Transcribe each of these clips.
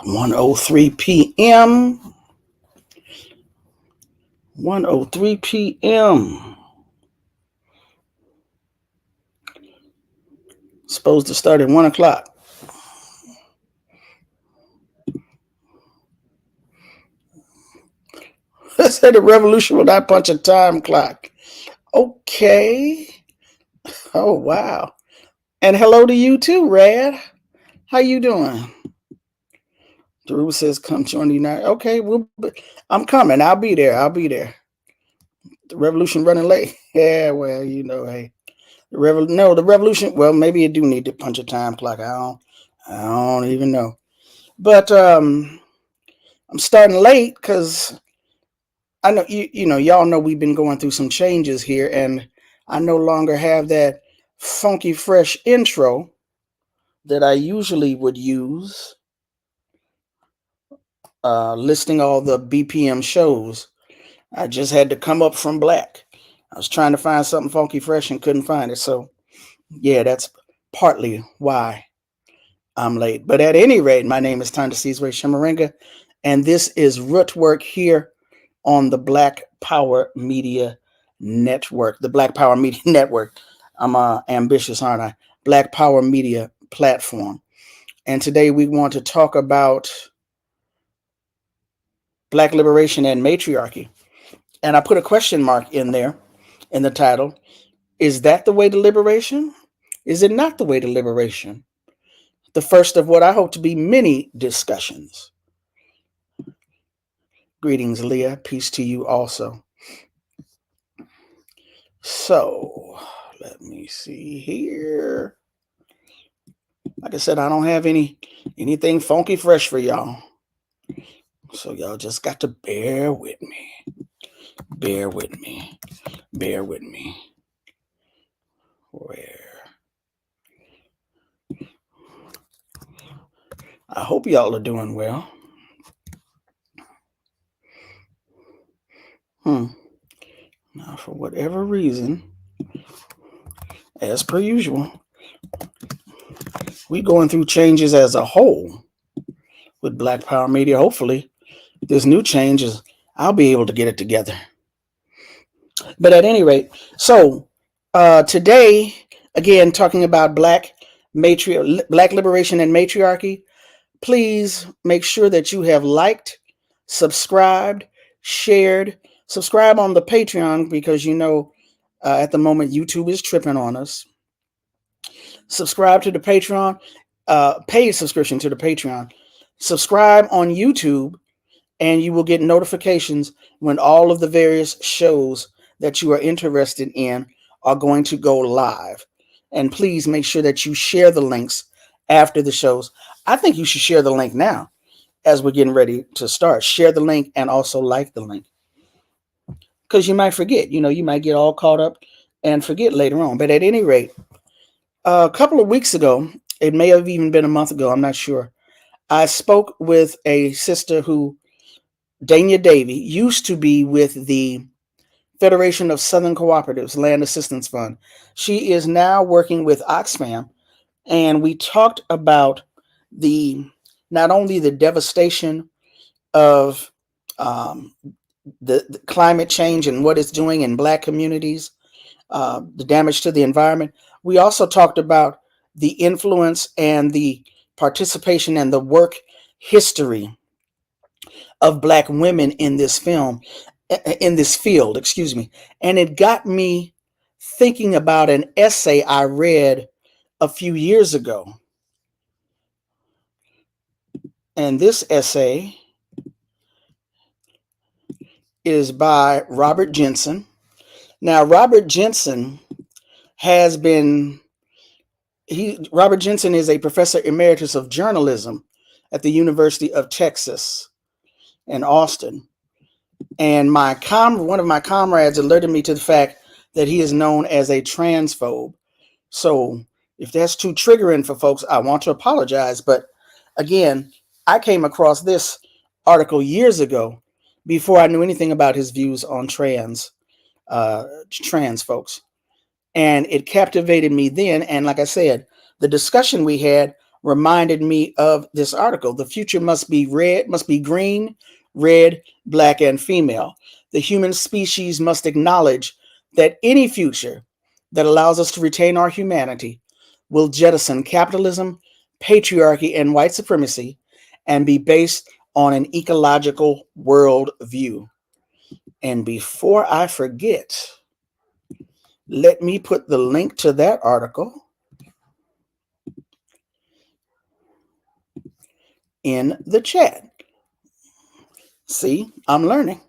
1:03 p.m. 1:03 p.m. Supposed to start at 1 o'clock. I said the revolution will not punch a time clock. Okay. Oh, wow. And hello to you too, Rad. How you doing? Drew says, come join the United. Okay, I'm coming. I'll be there. The revolution running late. Yeah, well, hey. The revolution, well, maybe it do need to punch a time clock. I don't even know. But I'm starting late because I know y'all know we've been going through some changes here, and I no longer have that funky fresh intro that I usually would use, listing all the BPM shows. I just had to come up from black. I was trying to find something funky fresh and couldn't find it. So yeah, that's partly why I'm late. But at any rate, my name is Thandisizwe Chimurenga, and this is Rootwork here on the Black Power Media Network. The Black Power Media Network. I'm ambitious, aren't I? Black Power Media Platform. And today we want to talk about Black liberation and matriarchy. And I put a question mark in there in the title. Is that the way to liberation? Is it not the way to liberation? The first of what I hope to be many discussions. Greetings, Leah. Peace to you also. So, let me see here. Like I said, I don't have anything funky fresh for y'all. So y'all just got to bear with me. Bear with me. Bear with me. Where? I hope y'all are doing well. Now, for whatever reason, as per usual, we're going through changes as a whole with Black Power Media. Hopefully, this new change I'll be able to get it together. But at any rate, so today, again, talking about Black liberation and matriarchy. Please make sure that you have liked, subscribed, shared, subscribe on the Patreon because at the moment YouTube is tripping on us. Subscribe to the Patreon, paid subscription to the Patreon. Subscribe on YouTube, and you will get notifications when all of the various shows that you are interested in are going to go live. And please make sure that you share the links after the shows. I think you should share the link now as we're getting ready to start. Share the link and also like the link. Because you might forget, you might get all caught up and forget later on. But at any rate, a couple of weeks ago, it may have even been a month ago, I'm not sure, I spoke with a sister who, Dania Davey, used to be with the Federation of Southern Cooperatives Land Assistance Fund. She is now working with Oxfam, and we talked about not only the devastation of the climate change and what it's doing in Black communities, the damage to the environment. We also talked about the influence and the participation and the work history of Black women in this field, And it got me thinking about an essay I read a few years ago. And this essay is by Robert Jensen. Now, Robert Jensen Robert Jensen is a professor emeritus of journalism at the University of Texas in Austin. And one of my comrades alerted me to the fact that he is known as a transphobe. So if that's too triggering for folks, I want to apologize. But again, I came across this article years ago before I knew anything about his views on trans folks. And it captivated me then. And like I said, the discussion we had reminded me of this article. The future must be green, red, black, and female. The human species must acknowledge that any future that allows us to retain our humanity will jettison capitalism, patriarchy, and white supremacy and be based on an ecological world view. And before I forget, let me put the link to that article in the chat. See, I'm learning.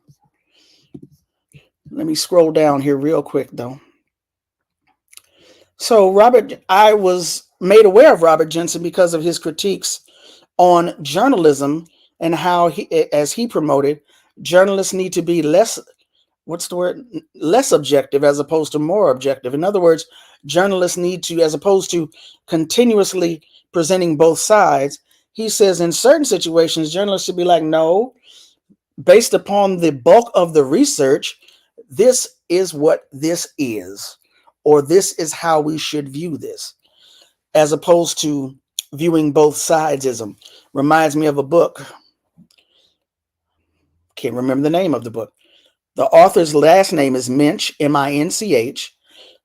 Let me scroll down here real quick, though. So I was made aware of Robert Jensen because of his critiques on journalism and how as he promoted, journalists need to be less objective as opposed to more objective. In other words, journalists need to, as opposed to continuously presenting both sides, he says in certain situations, journalists should be like, no, based upon the bulk of the research, this is what this is, or this is how we should view this, as opposed to viewing both sidesism. Reminds me of a book. Can't remember the name of the book. The author's last name is Minch, M-I-N-C-H.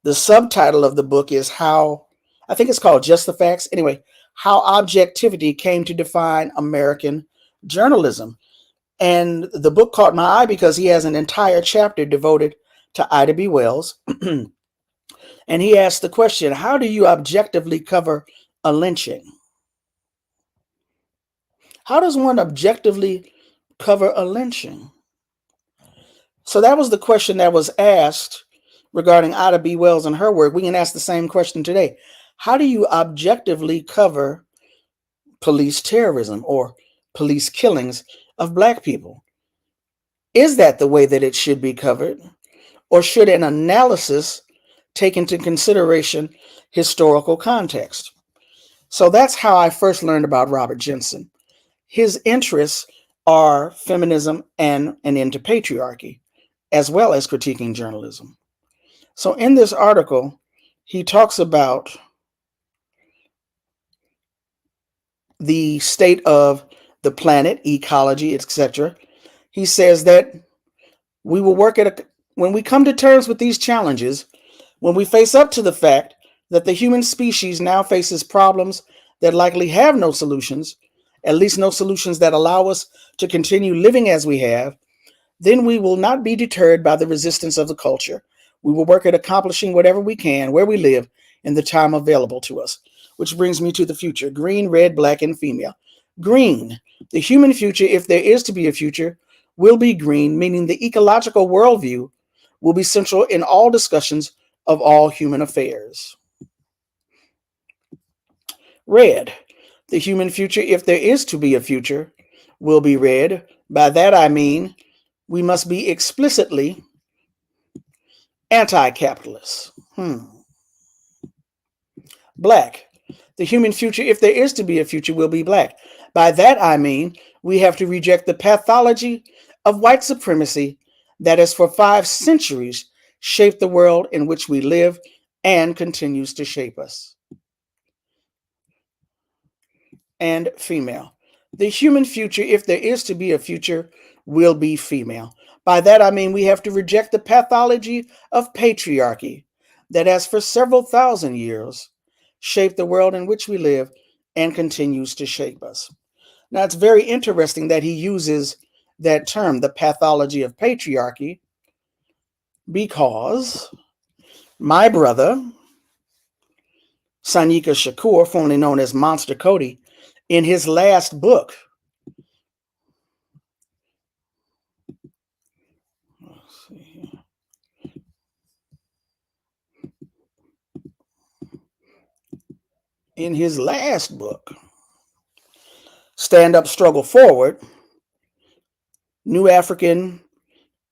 The subtitle of the book is I think it's called Just the Facts. Anyway, How Objectivity Came to Define American Journalism. And the book caught my eye because he has an entire chapter devoted to Ida B. Wells. And he asked the question, how do you objectively cover a lynching? How does one objectively cover a lynching? So that was the question that was asked regarding Ida B. Wells and her work. We can ask the same question today. How do you objectively cover police terrorism or police killings of Black people? Is that the way that it should be covered? Or should an analysis take into consideration historical context? So that's how I first learned about Robert Jensen. His interests are feminism and an end to patriarchy, as well as critiquing journalism. So in this article, he talks about the state of the planet, ecology, etc. He says that we will work when we come to terms with these challenges, when we face up to the fact that the human species now faces problems that likely have no solutions, at least no solutions that allow us to continue living as we have, then we will not be deterred by the resistance of the culture. We will work at accomplishing whatever we can, where we live, in the time available to us. Which brings me to the future: green, red, black, and female. Green, the human future, if there is to be a future, will be green, meaning the ecological worldview will be central in all discussions of all human affairs. Red, the human future, if there is to be a future, will be red. By that I mean we must be explicitly anti-capitalist. Black, the human future, if there is to be a future, will be black. By that I mean we have to reject the pathology of white supremacy that has for 5 centuries shaped the world in which we live and continues to shape us. And female, the human future, if there is to be a future, will be female. By that I mean we have to reject the pathology of patriarchy that has for several thousand years shaped the world in which we live and continues to shape us. Now, it's very interesting that he uses that term, the pathology of patriarchy, because my brother, Sanyika Shakur, formerly known as Monster Cody, in his last book, Stand Up, Struggle Forward, New African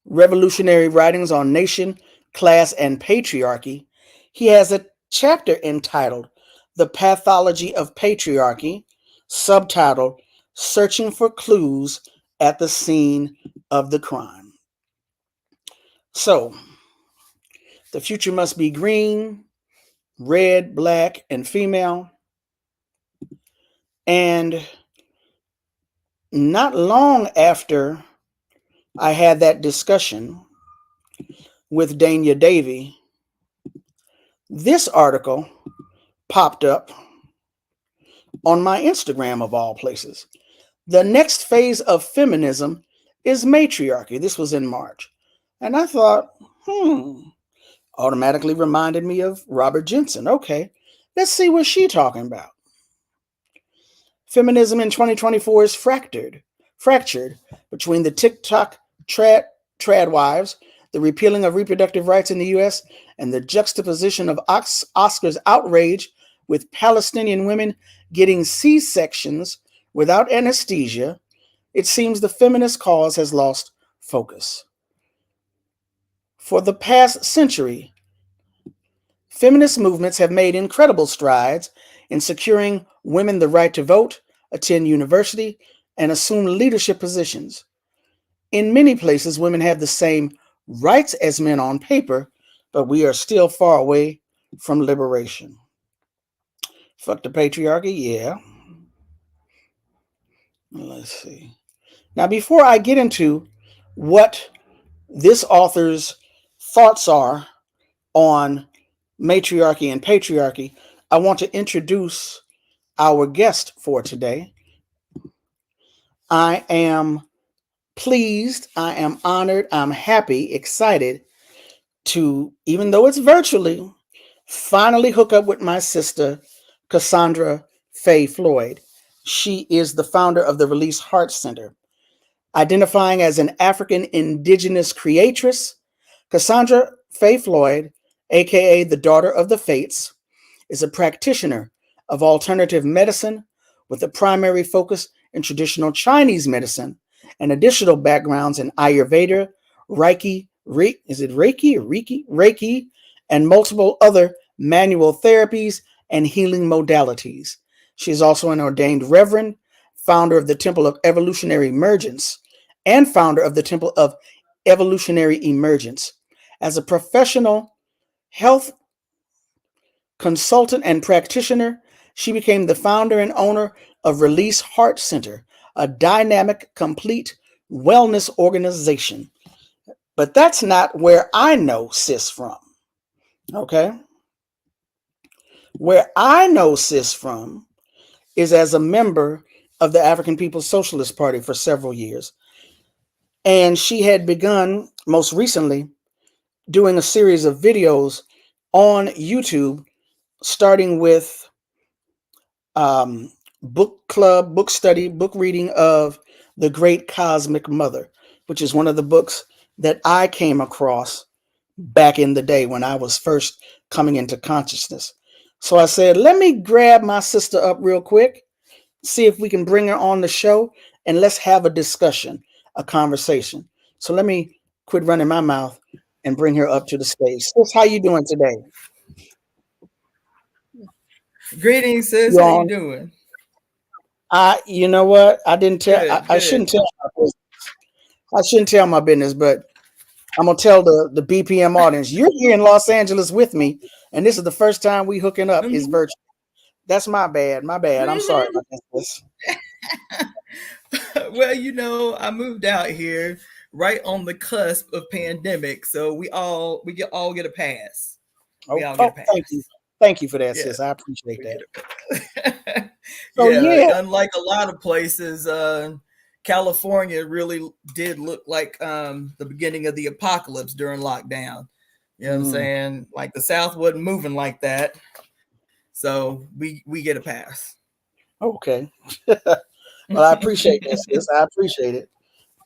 Revolutionary Writings on Nation, Class, and Patriarchy, he has a chapter entitled The Pathology of Patriarchy, subtitled Searching for Clues at the Scene of the Crime. So, the future must be green, red, black, and female. And not long after I had that discussion with Dania Davy, this article popped up on my Instagram of all places. The next phase of feminism is matriarchy. This was in March. And I thought, automatically reminded me of Robert Jensen. Okay, let's see what she's talking about. Feminism in 2024 is fractured between the TikTok trad wives, the repealing of reproductive rights in the US, and the juxtaposition of Oscar's outrage with Palestinian women getting C-sections without anesthesia. It seems the feminist cause has lost focus. For the past century, feminist movements have made incredible strides in securing women the right to vote, attend university, and assume leadership positions. In many places, women have the same rights as men on paper, but we are still far away from liberation. Fuck the patriarchy, yeah. Let's see. Now, before I get into what this author's thoughts are on matriarchy and patriarchy, I want to introduce our guest for today. I am pleased, I am honored, I'm happy, excited to, even though it's virtually, finally hook up with my sister, Cassandra Faye Floyd. She is the founder of the Release.heart.center. Identifying as an African indigenous creatress, Cassandra Faye Floyd, aka the Daughter of the Fates, is a practitioner of alternative medicine with a primary focus in traditional Chinese medicine and additional backgrounds in Ayurveda, Reiki, Reiki, and multiple other manual therapies and healing modalities. She is also an ordained reverend, founder of the Temple of Evolutionary Emergence, and founder of the Temple of Evolutionary Emergence. As a professional health consultant and practitioner, she became the founder and owner of Release Heart Center, a dynamic, complete wellness organization. But that's not where I know sis from. Okay? Where I know sis from is as a member of the African Peoples Socialist Party for several years. And she had begun most recently doing a series of videos on YouTube, starting with book club, book study, book reading of The Great Cosmic Mother, which is one of the books that I came across back in the day when I was first coming into consciousness. So I said, let me grab my sister up real quick, see if we can bring her on the show, and let's have a discussion, a conversation. So let me quit running my mouth and bring her up to the stage. Sis, how you doing today? Greetings, sis. You How you on? doing? You know what? I didn't tell. Good, I good. shouldn't tell. I shouldn't tell my business, but I'm gonna tell the BPM audience. You're here in Los Angeles with me, and this is the first time we hooking up. Is Mm-hmm. virtual. That's my bad. My bad. I'm sorry Mm-hmm. about this. Well, I moved out here right on the cusp of pandemic, so we all get a pass. We Oh, all get a oh, pass. thank you for that, Yeah, sis. I appreciate we that. get a pass. So Yeah, yeah, unlike a lot of places, California really did look like the beginning of the apocalypse during lockdown. You know what I'm mm, saying? Like the South wasn't moving like that. So we get a pass. okay. Well, I appreciate that, sis. I appreciate it.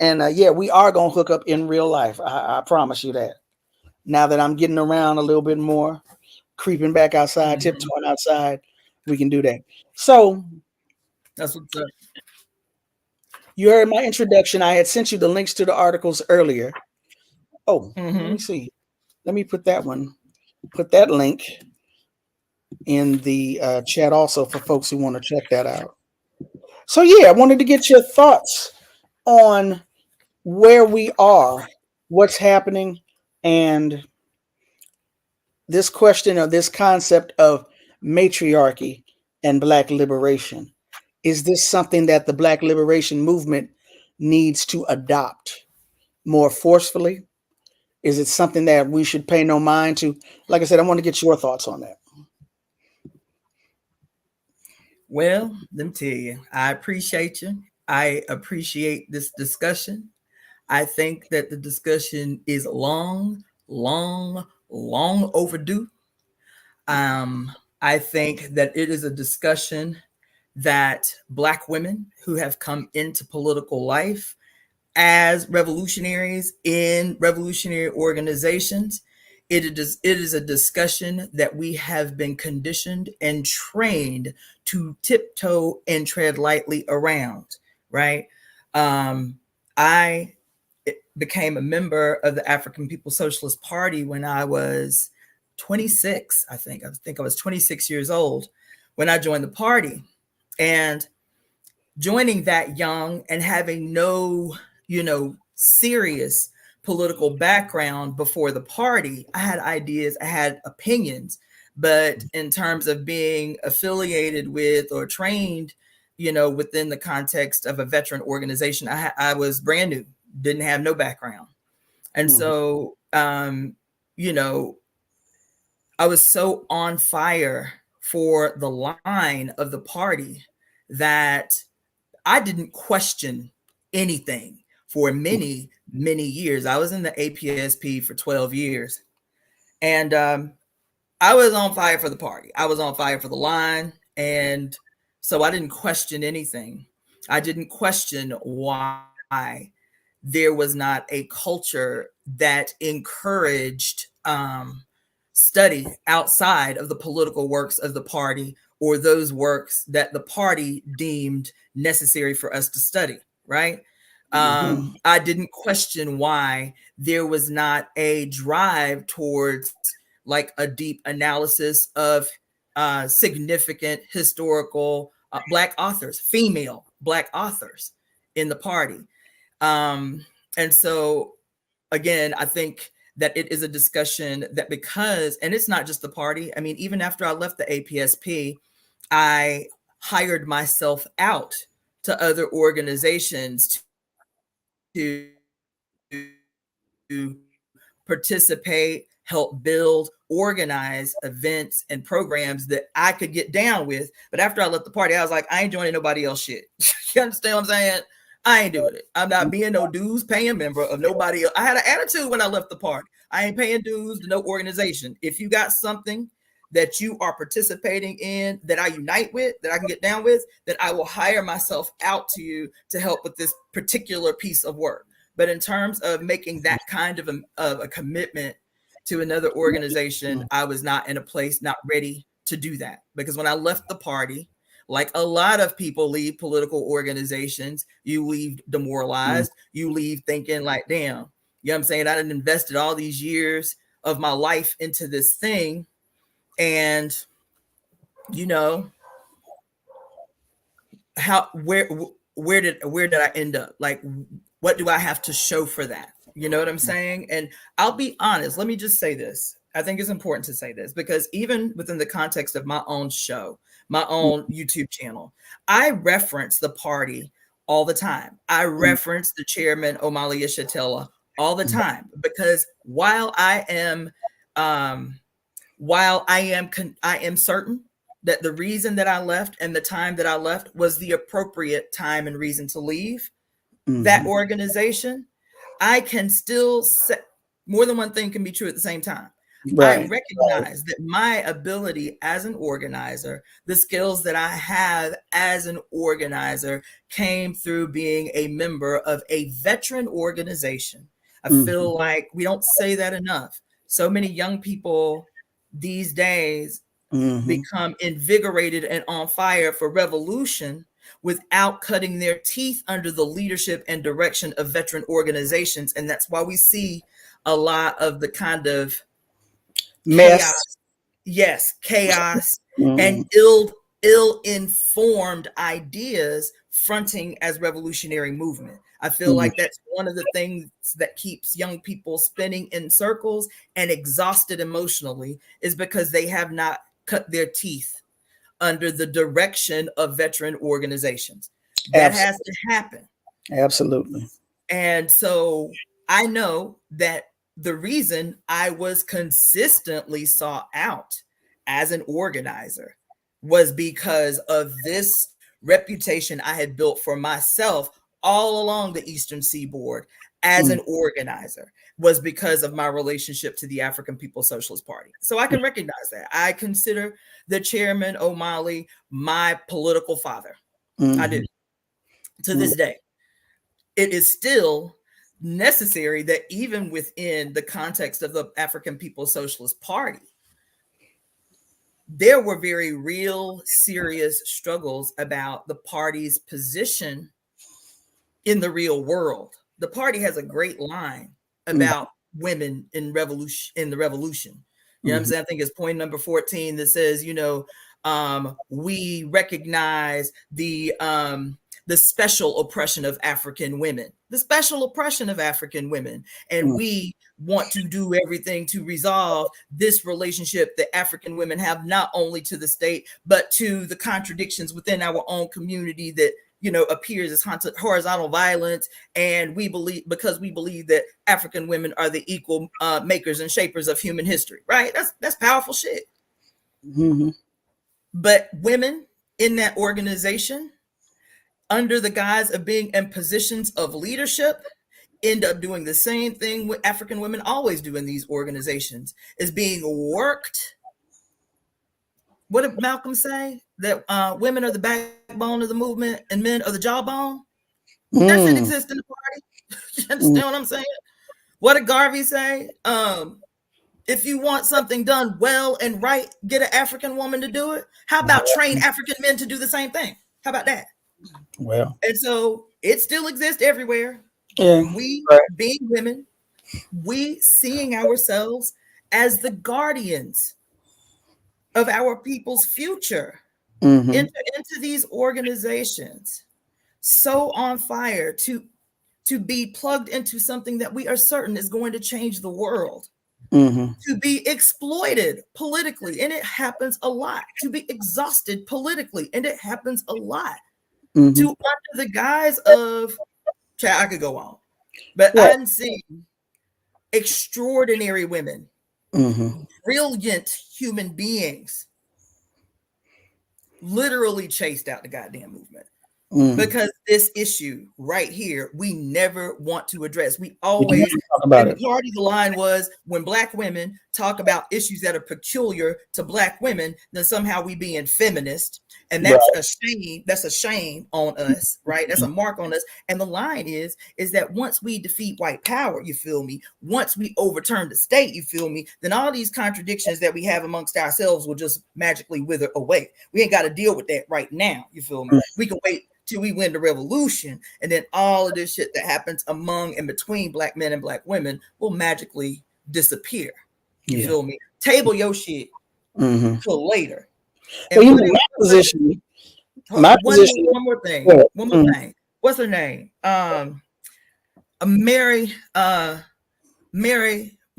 And yeah, we are gonna hook up in real life. I promise you that. Now that I'm getting around a little bit more, creeping back outside, Mhm. tiptoeing outside, we can do that. So That's what's up. you heard my introduction. I had sent you the links to the articles earlier. Oh, let me Hmm. see. Let me put that one. Put that link in the chat also for folks who want to check that out. So yeah, I wanted to get your thoughts on where we are, what's happening, and this question or this concept of matriarchy and Black liberation. Is this something that the Black liberation movement needs to adopt more forcefully? Is it something that we should pay no mind to? Like I said, I want to get your thoughts on that. Well, let me tell you, I appreciate you. I appreciate this discussion. I think that the discussion is long overdue. Um, I think that it is a discussion that Black women who have come into political life as revolutionaries in revolutionary organizations, it is a discussion that we have been conditioned and trained to tiptoe and tread lightly around, right? I became a member of the African Peoples Socialist Party when I was 26, I think. I think I was 26 years old when I joined the party. And joining that young and having no, serious political background before the party, I had ideas, I had opinions, but in terms of being affiliated with or trained, within the context of a veteran organization, I was brand new, didn't have no background. And so, I was so on fire for the line of the party that I didn't question anything for many, many years. I was in the APSP for 12 years. And I was on fire for the party. I was on fire for the line. And so I didn't question anything. I didn't question why there was not a culture that encouraged study outside of the political works of the party or those works that the party deemed necessary for us to study, right? I didn't question why there was not a drive towards like a deep analysis of significant historical Black authors, female Black authors in the party. And so, again, I think that it is a discussion that because, and it's not just the party. I mean, even after I left the APSP, I hired myself out to other organizations to participate, help build, organize events and programs that I could get down with. But after I left the party, I was like, I ain't joining nobody else shit. You understand what I'm saying? I ain't doing it. I'm not being no dues paying member of nobody else. I had an attitude when I left the party. I ain't paying dues to no organization. If you got something that you are participating in that I unite with, that I can get down with, then I will hire myself out to you to help with this particular piece of work. But in terms of making that kind of a commitment to another organization, I was not in a place, not ready to do that. Because when I left the party, like a lot of people leave political organizations, you leave demoralized, you leave thinking like, damn, you know what I'm saying? I done invested all these years of my life into this thing. And, where did I end up? Like, what do I have to show for that? You know what I'm saying? And I'll be honest, let me just say this. I think it's important to say this because even within the context of my own show, my own YouTube channel, I reference the party all the time. I reference the chairman, Omali Yeshitela, all the time because while I am certain that the reason that I left and the time that I left was the appropriate time and reason to leave that organization, I can still say more than one thing can be true at the same time. Right. I recognize that my ability as an organizer, the skills that I have as an organizer came through being a member of a veteran organization. I feel like we don't say that enough. So many young people these days become invigorated and on fire for revolution without cutting their teeth under the leadership and direction of veteran organizations. And that's why we see a lot of the kind of mess. Chaos and ill-informed ideas fronting as revolutionary movement. I feel like that's one of the things that keeps young people spinning in circles and exhausted emotionally is because they have not cut their teeth under the direction of veteran organizations. That has to happen. Absolutely. And so I know that the reason I was consistently sought out as an organizer was because of this reputation I had built for myself all along the Eastern Seaboard as an organizer, was because of my relationship to the African Peoples Socialist Party. So I can recognize that. I consider the chairman O'Malley my political father. I do. To this day, it is still necessary that even within the context of the African Peoples Socialist Party, there were very real, serious struggles about the party's position in the real world. The party has a great line about women in revolution, in the revolution. You know what I'm saying? I think it's point number 14 that says, we recognize the special oppression of African women, and we want to do everything to resolve this relationship that African women have, not only to the state, but to the contradictions within our own community that, appears as horizontal violence. And we believe that African women are the equal makers and shapers of human history, right? That's powerful shit. But women in that organization, under the guise of being in positions of leadership, end up doing the same thing what African women always do in these organizations, is being worked. What did Malcolm say? That women are the backbone of the movement and men are the jawbone? That shit exists in the party. You understand what I'm saying? What did Garvey say? If you want something done well and right, get an African woman to do it. How about train African men to do the same thing? How about that? Well, and so it still exists everywhere. We being women, we seeing ourselves as the guardians of our people's future, into these organizations, so on fire to be plugged into something that we are certain is going to change the world, to be exploited politically, and it happens a lot, to be exhausted politically, and it happens a lot, to under the guise of, I could go on, but I'm seeing extraordinary women, brilliant human beings, literally chased out the goddamn movement. Because this issue right here, we never want to address. We always, and the party, the line was, when Black women talk about issues that are peculiar to Black women, then somehow we being feminist. And that's a shame. That's a shame on us, right? That's a mark on us. And the line is that once we defeat white power, you feel me? Once we overturn the state, you feel me? Then all these contradictions that we have amongst ourselves will just magically wither away. We ain't got to deal with that right now. You feel me? We can wait till we win the revolution, and then all of this shit that happens among and between Black men and Black women will magically disappear. You feel me? Table your shit till later. And well, my position. One more thing. What's her name? Mary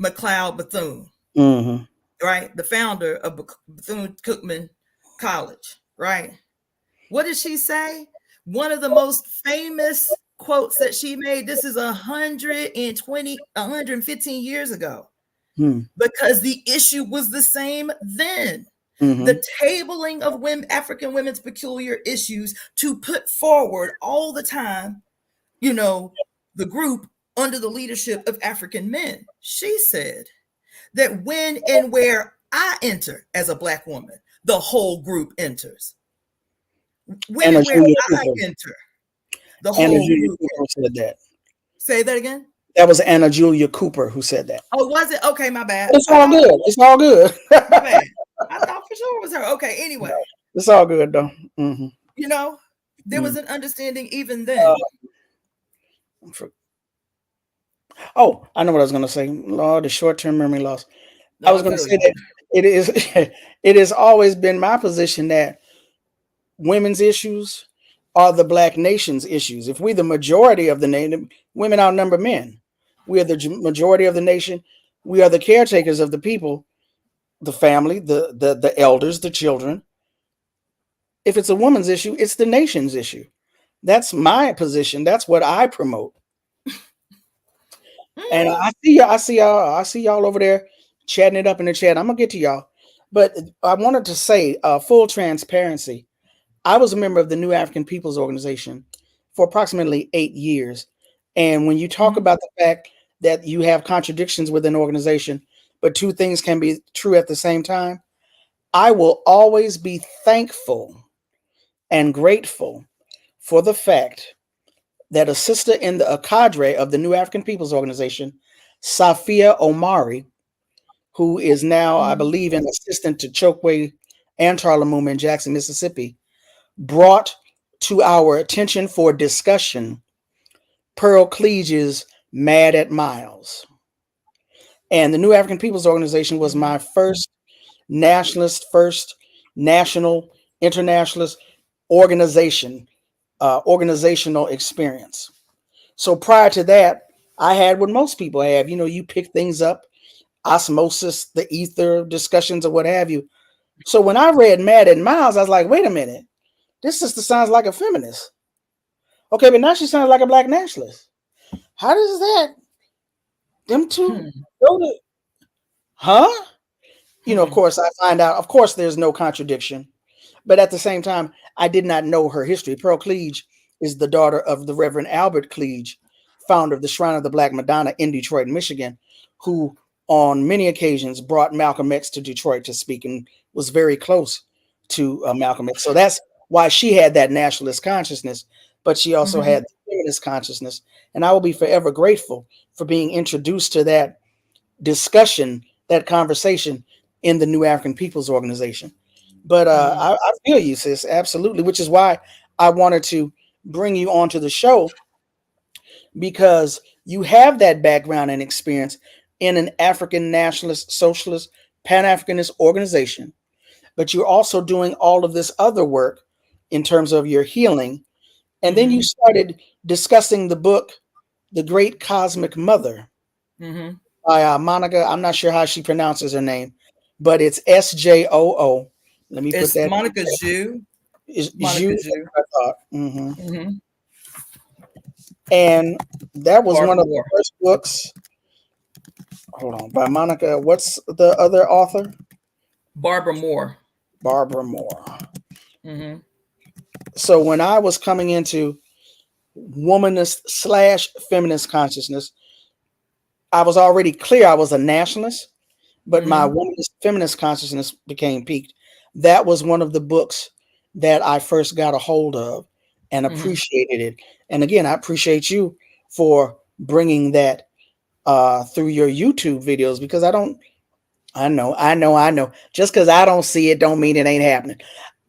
McLeod Bethune. Right? The founder of Bethune-Cookman College, right? What did she say? One of the most famous quotes that she made, this is 115 years ago, because the issue was the same then. The tabling of African women's peculiar issues to put forward all the time, the group under the leadership of African men. She said that when and where I enter as a Black woman, the whole group enters. When and where I enter, the whole group said that. Say that again? That was Anna Julia Cooper who said that. Oh, was it? Okay, my bad. It's all good. It's all good. My bad. I thought for sure it was her. Okay, anyway. It's all good, though. There was an understanding even then. I know what I was going to say. Lord, the short-term memory loss. I was going to say that it has always been my position that women's issues are the Black nation's issues. If we're the majority of the nation, women outnumber men. We are the majority of the nation. We are the caretakers of the people, the family, the elders, the children. if it's a woman's issue, it's the nation's issue. That's my position. That's what I promote. And I see y'all, I see y'all over there chatting it up in the chat. I'm gonna get to y'all. But I wanted to say, full transparency. I was a member of the New African Peoples Organization for approximately 8 years. And when you talk about the fact that you have contradictions within an organization, but two things can be true at the same time, I will always be thankful and grateful for the fact that a sister in the cadre of the New African Peoples Organization, Safia Omari, who is now, I believe, an assistant to Chokwe and Charlemagnoment in Jackson, Mississippi, brought to our attention for discussion Pearl Cleage's Mad at Miles. And the New African Peoples Organization was my first nationalist, first national, internationalist organization, organizational experience. So prior to that, I had what most people have. You know, you pick things up, osmosis, the ether, discussions, or what have you. So when I read Mad at Miles, I was like, wait a minute, this sister sounds like a feminist. Okay, but now she sounds like a black nationalist. How does that, them two go to, huh? You know, of course, I find out, of course, there's no contradiction. But at the same time, I did not know her history. Pearl Cleage is the daughter of the Reverend Albert Cleage, founder of the Shrine of the Black Madonna in Detroit, Michigan, who on many occasions brought Malcolm X to Detroit to speak and was very close to Malcolm X. So that's why she had that nationalist consciousness, but she also had the feminist consciousness. And I will be forever grateful for being introduced to that discussion, that conversation in the New African Peoples Organization. But I feel you, sis, absolutely, which is why I wanted to bring you onto the show, because you have that background and experience in an African nationalist, socialist, Pan-Africanist organization, but you're also doing all of this other work in terms of your healing. And then you started discussing the book, The Great Cosmic Mother, by Monica. I'm not sure how she pronounces her name, but it's SJOO. Let me put It's that. Monica Zhu. Is Monica you? Zhu. I thought. And that was Barbara one of the Moore. first books. Hold on, by Monica. What's the other author? Barbara Moore. Barbara Moore. So when I was coming into womanist slash feminist consciousness, I was already clear I was a nationalist, but my womanist feminist consciousness became peaked. That was one of the books that I first got a hold of and appreciated it. And again, I appreciate you for bringing that through your YouTube videos, because I know. Just because I don't see it don't mean it ain't happening.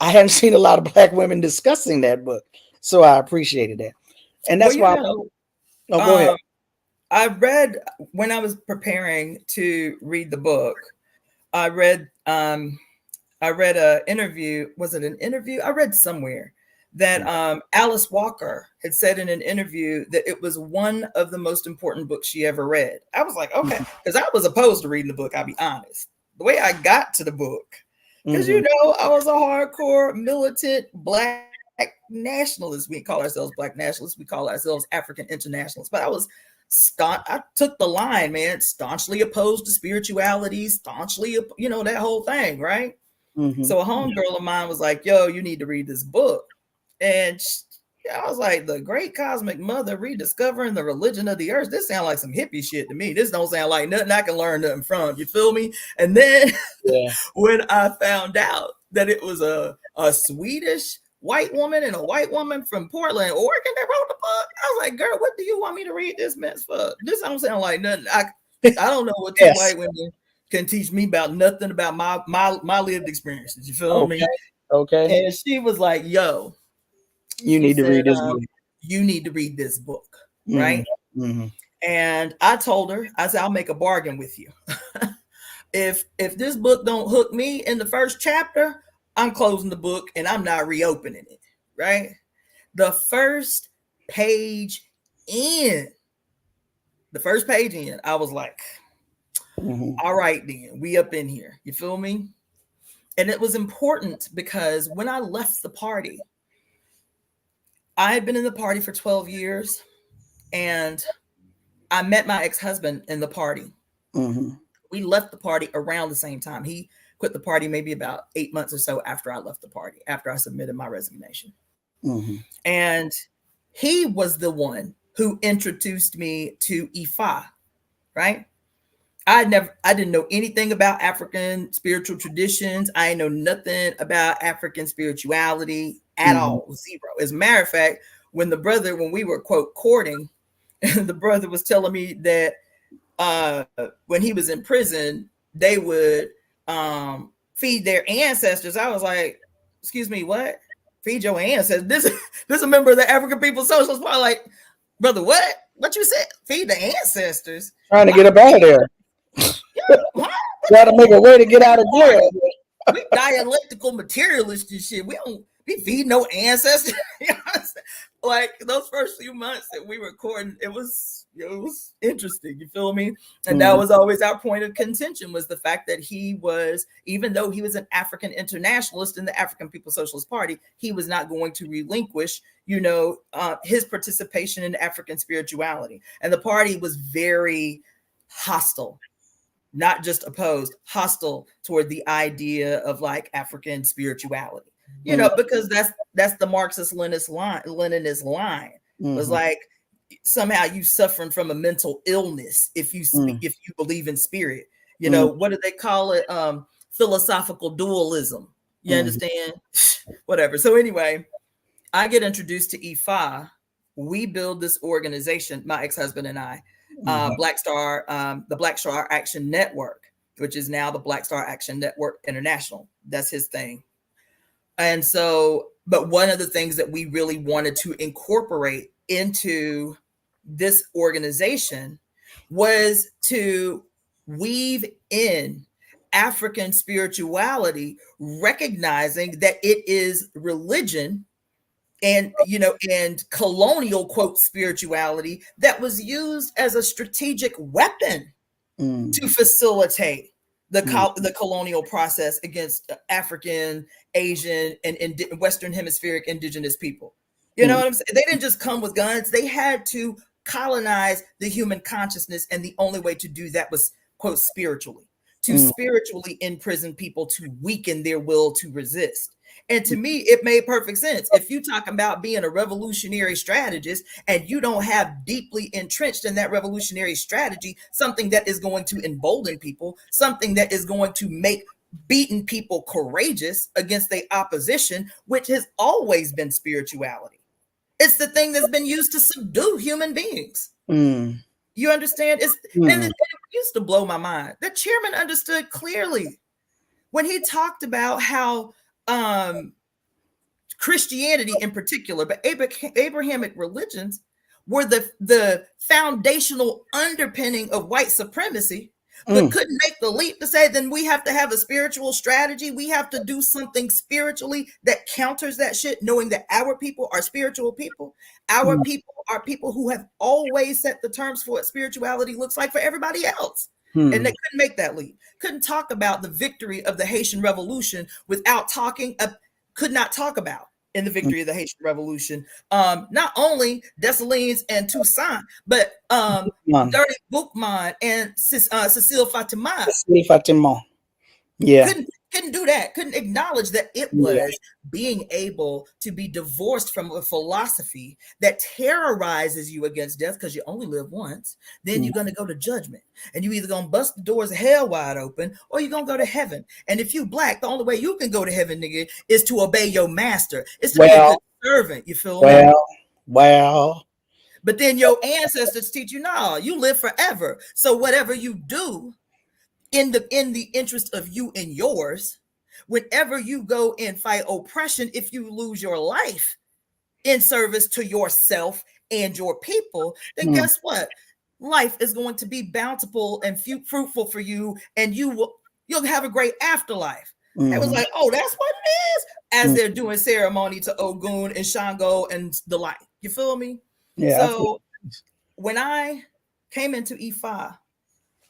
I hadn't seen a lot of black women discussing that book, so I appreciated that. And Well, that's you why. know, Oh, go ahead. I read when I was preparing to read the book. I read a interview. Was it an interview? I read somewhere that Alice Walker had said in an interview that it was one of the most important books she ever read. I was like, okay, because I was opposed to reading the book. I'll be honest. The way I got to the book, because you know, I was a hardcore militant black nationalist. We call ourselves black nationalists. We call ourselves African internationalists. But I was staunch. I took the line, man. Staunchly opposed to spirituality. Staunchly, you know, that whole thing, right? So a homegirl of mine was like, "Yo, you need to read this book," and I was like, "The Great Cosmic Mother: Rediscovering the Religion of the Earth." This sounds like some hippie shit to me. This don't sound like nothing I can learn nothing from. You feel me? And then when I found out that it was a Swedish white woman and a white woman from Portland, Oregon that wrote the book, I was like, "Girl, what do you want me to read this mess for? This don't sound like nothing. I don't know what two white women can teach me about nothing about my lived experiences." You feel me? Okay. And she was like, "Yo," You she need to said, read this book. "You need to read this book, right?" And I told her, I said, "I'll make a bargain with you. If this book don't hook me in the first chapter, I'm closing the book and I'm not reopening it." Right? The first page in, I was like, "All right, then we up in here." You feel me? And it was important because when I left the party, I had been in the party for 12 years, and I met my ex-husband in the party. Mm-hmm. We left the party around the same time. He quit the party maybe about 8 months or so after I left the party, after I submitted my resignation. Mm-hmm. And he was the one who introduced me to Ifa, right? I didn't know anything about African spiritual traditions. I know nothing about African spirituality at Mm-hmm. all. Zero. As a matter of fact, when we were quote courting, the brother was telling me that when he was in prison, they would feed their ancestors. I was like, excuse me, what? Feed your ancestors? This is a member of the African Peoples Socialist Party. Like, brother, what? What you said? Feed the ancestors? Trying to get up out of there. Try to make a way to get out of jail. We dialectical materialists and shit. We don't be feeding no ancestors. You know what I'm saying? Like those first few months that we were recording, it was interesting. You feel me? And that was always our point of contention, was the fact that he was, even though he was an African internationalist in the African Peoples Socialist Party, he was not going to relinquish, his participation in African spirituality. And the party was very hostile, not just opposed, hostile toward the idea of like African spirituality, because that's the Marxist Leninist line was like, somehow you suffering from a mental illness if you believe in spirit. What do they call it? Philosophical dualism. You understand? Whatever. So anyway, I get introduced to Ifa. We build this organization, my ex-husband and I, Black Star, the Black Star Action Network, which is now the Black Star Action Network International. That's his thing. And so, but one of the things that we really wanted to incorporate into this organization was to weave in African spirituality, recognizing that it is religion and colonial quote spirituality that was used as a strategic weapon to facilitate the colonial process against African, Asian, and Western Hemispheric indigenous people. You know what I'm saying? They didn't just come with guns. They had to colonize the human consciousness, and the only way to do that was quote spiritually, to spiritually imprison people, to weaken their will to resist. And to me, it made perfect sense. If you talk about being a revolutionary strategist and you don't have deeply entrenched in that revolutionary strategy, something that is going to embolden people, something that is going to make beaten people courageous against the opposition, which has always been spirituality. It's the thing that's been used to subdue human beings. You understand? And it used to blow my mind. The chairman understood clearly when he talked about how Christianity in particular, but Abrahamic religions were the foundational underpinning of white supremacy, but couldn't make the leap to say, then we have to have a spiritual strategy. We have to do something spiritually that counters that shit, knowing that our people are spiritual people. Our people are people who have always set the terms for what spirituality looks like for everybody else. And they couldn't make that leap. Couldn't talk about the victory of the Haitian Revolution without could not talk about in the victory of the Haitian Revolution, not only Dessalines and Toussaint, but Dirty Boukman and Cecile Fatima. Yeah. Couldn't do that. Couldn't acknowledge that it was being able to be divorced from a philosophy that terrorizes you against death because you only live once. Then you're going to go to judgment, and you either going to bust the doors of hell wide open or you're going to go to heaven. And if you Black, the only way you can go to heaven, nigga, is to obey your master. It's to be a good servant. You feel me? Well. But then your ancestors teach you, no, you live forever. So whatever you do in the interest of you and yours, whenever you go and fight oppression, if you lose your life in service to yourself and your people, then guess what? Life is going to be bountiful and fruitful for you, and you'll have a great afterlife. It was like, oh, that's what it is, as they're doing ceremony to Ogun and Shango and the like. You feel me? Yeah. So when I came into Ifa,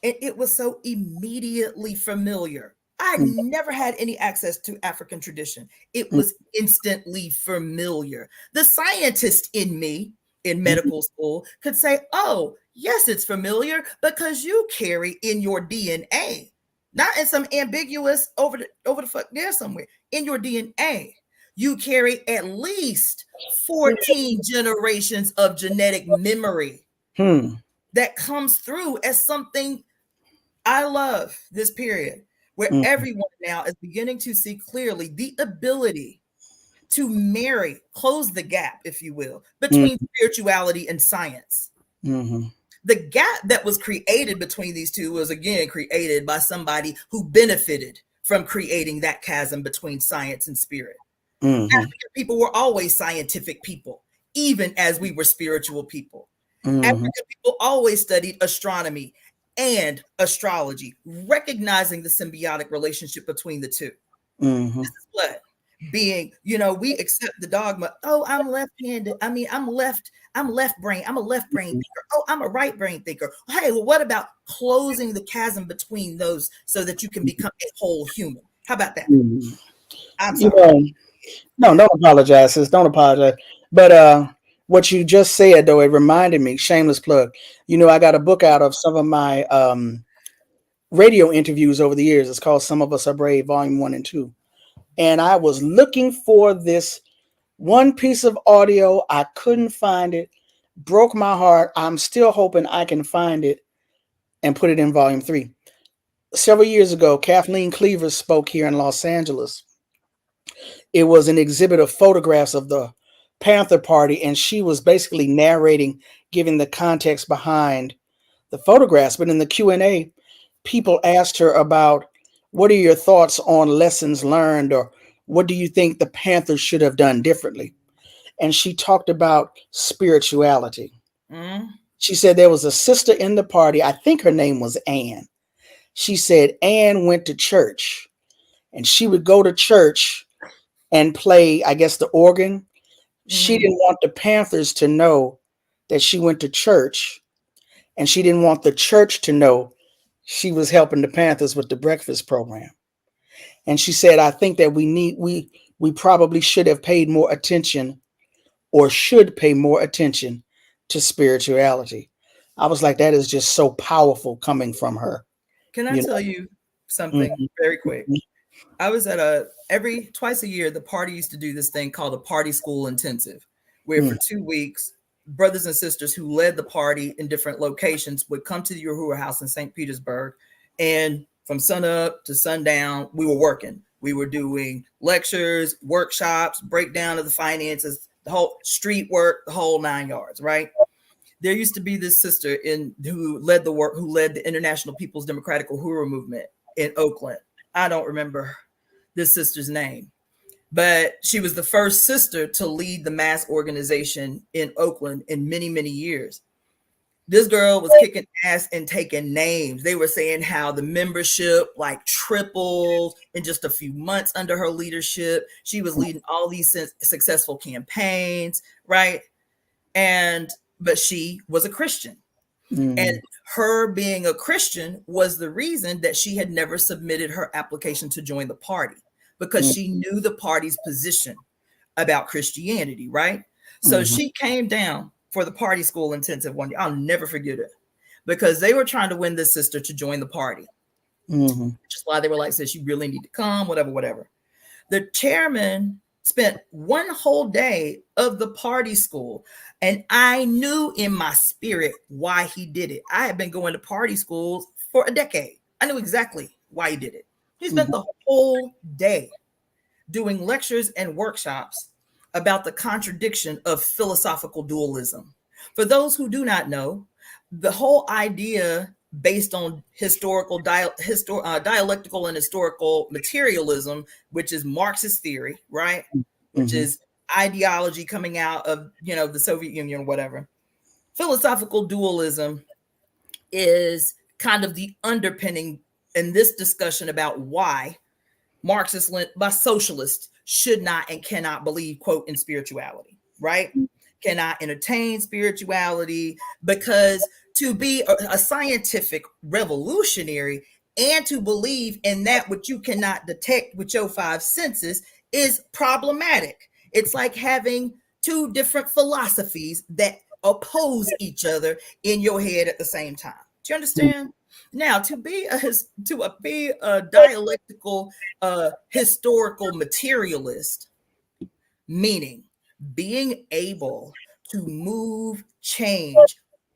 it was so immediately familiar. I never had any access to African tradition. It was instantly familiar. The scientist in me in medical school could say, oh, yes, it's familiar because you carry in your DNA, not in some ambiguous over the fuck there somewhere, in your DNA. You carry at least 14 generations of genetic memory that comes through as something. I love this period where everyone now is beginning to see clearly the ability to marry, close the gap, if you will, between spirituality and science. The gap that was created between these two was again created by somebody who benefited from creating that chasm between science and spirit. African people were always scientific people, even as we were spiritual people. African people always studied astronomy and astrology, recognizing the symbiotic relationship between the two. This is what being, we accept the dogma. Oh, I'm left-handed. I mean, I'm left brain. I'm a left brain thinker. Oh, I'm a right brain thinker. Hey, well, what about closing the chasm between those so that you can become a whole human? How about that? I'm sorry. No, don't apologize, sis. Don't apologize. But what you just said, though, it reminded me, shameless plug. I got a book out of some of my radio interviews over the years. It's called Some of Us Are Brave, Volume 1 and 2. And I was looking for this one piece of audio. I couldn't find it. Broke my heart. I'm still hoping I can find it and put it in Volume 3. Several years ago, Kathleen Cleaver spoke here in Los Angeles. It was an exhibit of photographs of the Panther Party, and she was basically narrating, giving the context behind the photographs. But in the Q&A, people asked her about, what are your thoughts on lessons learned, or what do you think the Panthers should have done differently? And she talked about spirituality. She said there was a sister in the party, I think her name was Ann. She said Ann went to church, and she would go to church and play, I guess, the organ. She didn't want the Panthers to know that she went to church, and she didn't want the church to know she was helping the Panthers with the breakfast program. And she said, I think that we probably should have paid more attention, or should pay more attention, to spirituality. I was like, that is just so powerful coming from her. Can I tell you something very quick? I was at twice a year, the party used to do this thing called a party school intensive, where for 2 weeks, brothers and sisters who led the party in different locations would come to the Uhuru House in St. Petersburg. And from sun up to sundown, we were working. We were doing lectures, workshops, breakdown of the finances, the whole street work, the whole 9 yards, right? There used to be this sister who led the International Peoples Democratic Uhuru Movement in Oakland. I don't remember this sister's name, but she was the first sister to lead the mass organization in Oakland in many, many years. This girl was kicking ass and taking names. They were saying how the membership like tripled in just a few months under her leadership. She was leading all these successful campaigns, right? But she was a Christian. And her being a Christian was the reason that she had never submitted her application to join the party, because she knew the party's position about Christianity, right? So she came down for the party school intensive one year. I'll never forget it, because they were trying to win this sister to join the party. Which is why they were like, said she really need to come, whatever. The chairman spent one whole day of the party school, and I knew in my spirit why he did it. I had been going to party schools for a decade. I knew exactly why he did it. He spent the whole day doing lectures and workshops about the contradiction of philosophical dualism. For those who do not know, the whole idea based on historical dialectical and historical materialism, which is Marxist theory, right? Which is ideology coming out of, the Soviet Union or whatever. Philosophical dualism is kind of the underpinning in this discussion about why Marxists, by socialists, should not and cannot believe, quote, in spirituality, right? Cannot entertain spirituality, because to be a scientific revolutionary and to believe in that which you cannot detect with your five senses is problematic. It's like having two different philosophies that oppose each other in your head at the same time. Do you understand? Now, to be a dialectical historical materialist, meaning being able to move, change,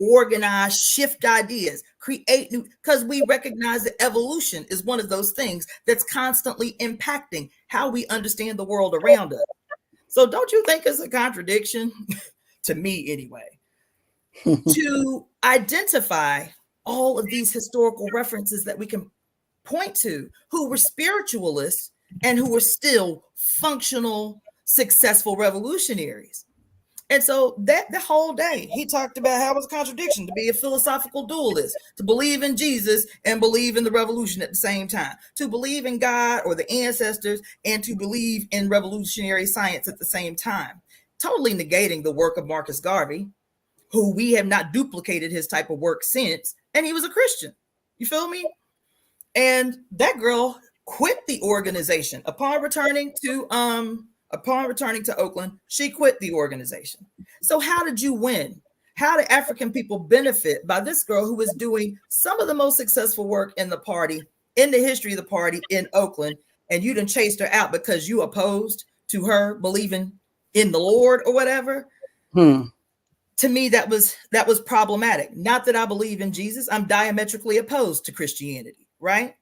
organize, shift ideas, create new, because we recognize that evolution is one of those things that's constantly impacting how we understand the world around us. So don't you think it's a contradiction, to me anyway, to identify all of these historical references that we can point to who were spiritualists and who were still functional, successful revolutionaries? And so that the whole day, he talked about how it was a contradiction to be a philosophical dualist, to believe in Jesus and believe in the revolution at the same time, to believe in God or the ancestors and to believe in revolutionary science at the same time, totally negating the work of Marcus Garvey, who we have not duplicated his type of work since, and he was a Christian. You feel me? And that girl quit the organization upon returning to Oakland. She quit the organization. So how did you win? How did African people benefit by this girl who was doing some of the most successful work in the party, in the history of the party in Oakland, and you done chased her out because you opposed to her believing in the Lord or whatever? To me, that was problematic. Not that I believe in Jesus. I'm diametrically opposed to Christianity, right?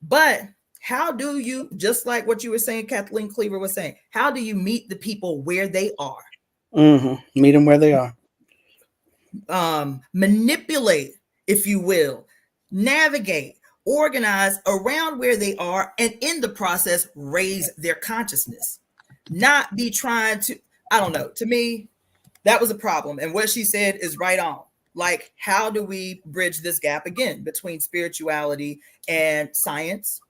But how do you, just like what you were saying, Kathleen Cleaver was saying, how do you meet the people where they are? Meet them where they are. Manipulate, if you will, navigate, organize around where they are, and in the process, raise their consciousness. Not be trying to, I don't know, to me, that was a problem. And what she said is right on. Like, how do we bridge this gap again between spirituality and science,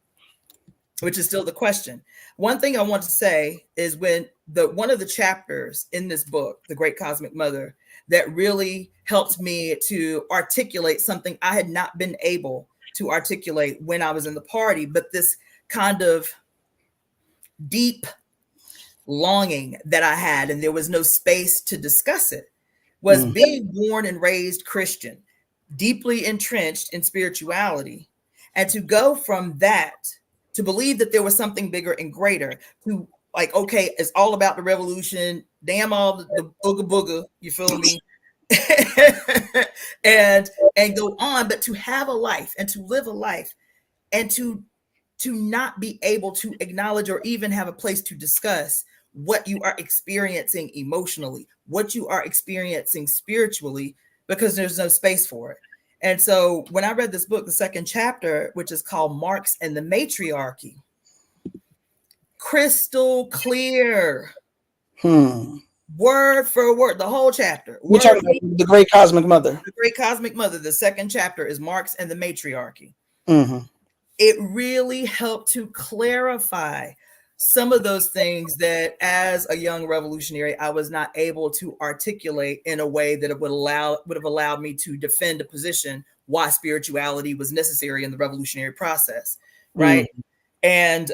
which is still the question. One thing I want to say is when one of the chapters in this book, The Great Cosmic Mother, that really helped me to articulate something I had not been able to articulate when I was in the party, but this kind of deep longing that I had, and there was no space to discuss it, was being born and raised Christian, deeply entrenched in spirituality, and to go from that to believe that there was something bigger and greater, to like, okay, it's all about the revolution, damn all the booga booga, you feel me? and go on, but to have a life and to live a life and to not be able to acknowledge or even have a place to discuss what you are experiencing emotionally, what you are experiencing spiritually, because there's no space for it. And so when I read this book, the second chapter, which is called Marx and the Matriarchy, crystal clear, word for word, the whole chapter. We're talking about The Great Cosmic Mother. The Great Cosmic Mother, the second chapter is Marx and the Matriarchy. It really helped to clarify some of those things that as a young revolutionary, I was not able to articulate in a way that it would have allowed me to defend a position why spirituality was necessary in the revolutionary process. Right. And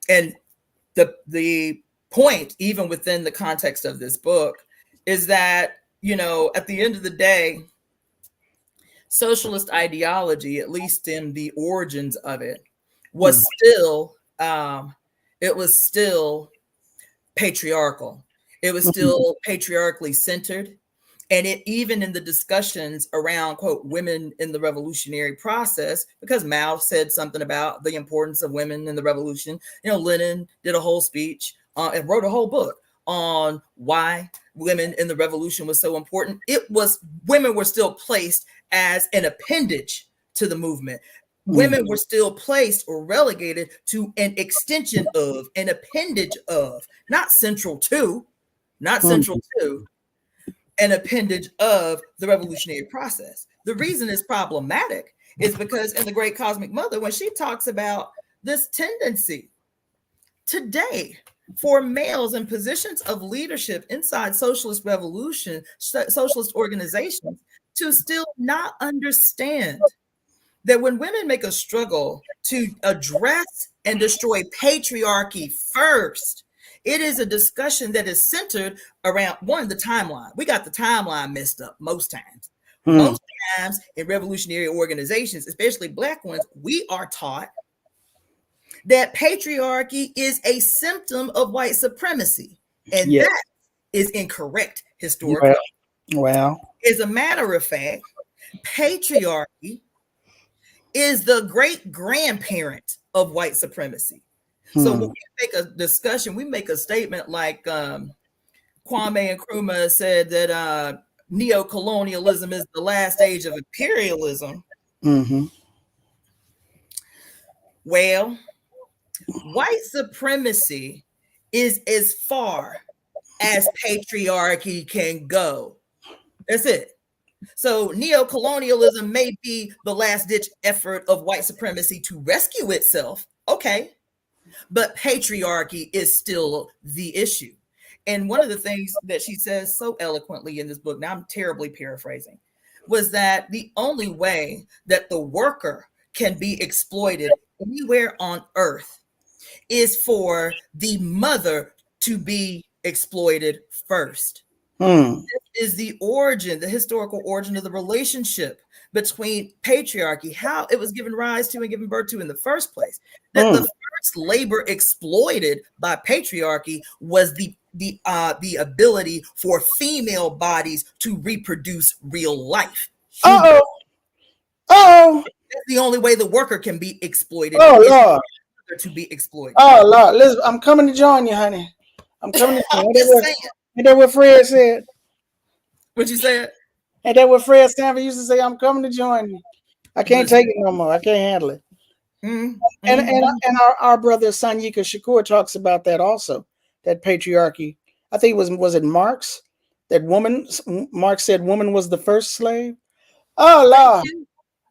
the point, even within the context of this book, is that, you know, at the end of the day, socialist ideology, at least in the origins of it, was still patriarchal. It was still patriarchally centered. And it even in the discussions around, quote, women in the revolutionary process, because Mao said something about the importance of women in the revolution. You know, Lenin did a whole speech and wrote a whole book on why women in the revolution was so important. Women were still placed as an appendage to the movement. Women were still placed or relegated to an extension of, an appendage of, not central to, an appendage of the revolutionary process. The reason it's problematic is because in The Great Cosmic Mother, when she talks about this tendency today for males in positions of leadership inside socialist revolution, socialist organizations, to still not understand that when women make a struggle to address and destroy patriarchy first, it is a discussion that is centered around one, the timeline. We got the timeline messed up most times. Most times in revolutionary organizations, especially Black ones, we are taught that patriarchy is a symptom of white supremacy. And Yeah. that is incorrect historically. Well. As a matter of fact, patriarchy is the great grandparent of white supremacy. So when we make a discussion, we make a statement like Kwame Nkrumah said that neo-colonialism is the last stage of imperialism. Well, white supremacy is as far as patriarchy can go. That's it. So neo-colonialism may be the last-ditch effort of white supremacy to rescue itself. Okay. But patriarchy is still the issue. And one of the things that she says so eloquently in this book, now I'm terribly paraphrasing, was that the only way that the worker can be exploited anywhere on earth is for the mother to be exploited first. This is the origin, the historical origin of the relationship between patriarchy, how it was given rise to and given birth to in the first place. That the first labor exploited by patriarchy was the ability for female bodies to reproduce real life. That's the only way the worker can be exploited. Lord. To be exploited. Lord, Liz, I'm coming to join you, honey. I'm coming to join you. Ain't that what Fred said? What you said? Ain't that what Fred Sanford used to say? I'm coming to join you. I can't take it no more. I can't handle it. And our brother Sanyika Shakur talks about that also. That patriarchy. I think was it Marx? That Marx said woman was the first slave. Oh Lord.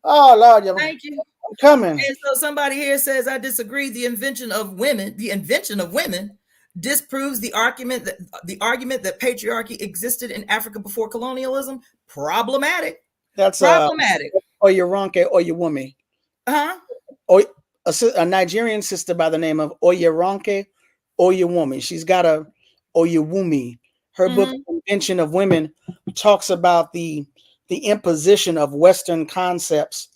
Oh Lord. Thank you. I'm coming. And so somebody here says, I disagree. The invention of women disproves the argument that patriarchy existed in Africa before colonialism. Problematic. That's problematic. Oyeronke Oyewumi. A Nigerian sister by the name of Oyeronke Oyewumi. She's got a Oyewumi. Her book, Invention of Women, talks about the imposition of Western concepts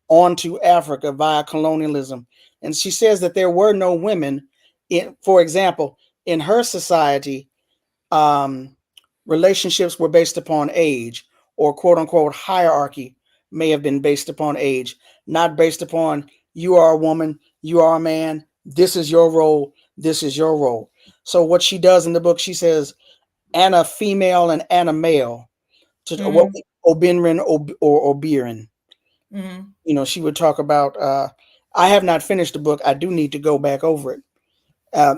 onto Africa via colonialism. And she says that there were no women for example, in her society, relationships were based upon age, or quote unquote hierarchy may have been based upon age, not based upon you are a woman, you are a man, this is your role, this is your role. So what she does in the book, she says, Anna female and Anna male, to Obinrin or Obirin. You know, she would talk about, I have not finished the book. I do need to go back over it.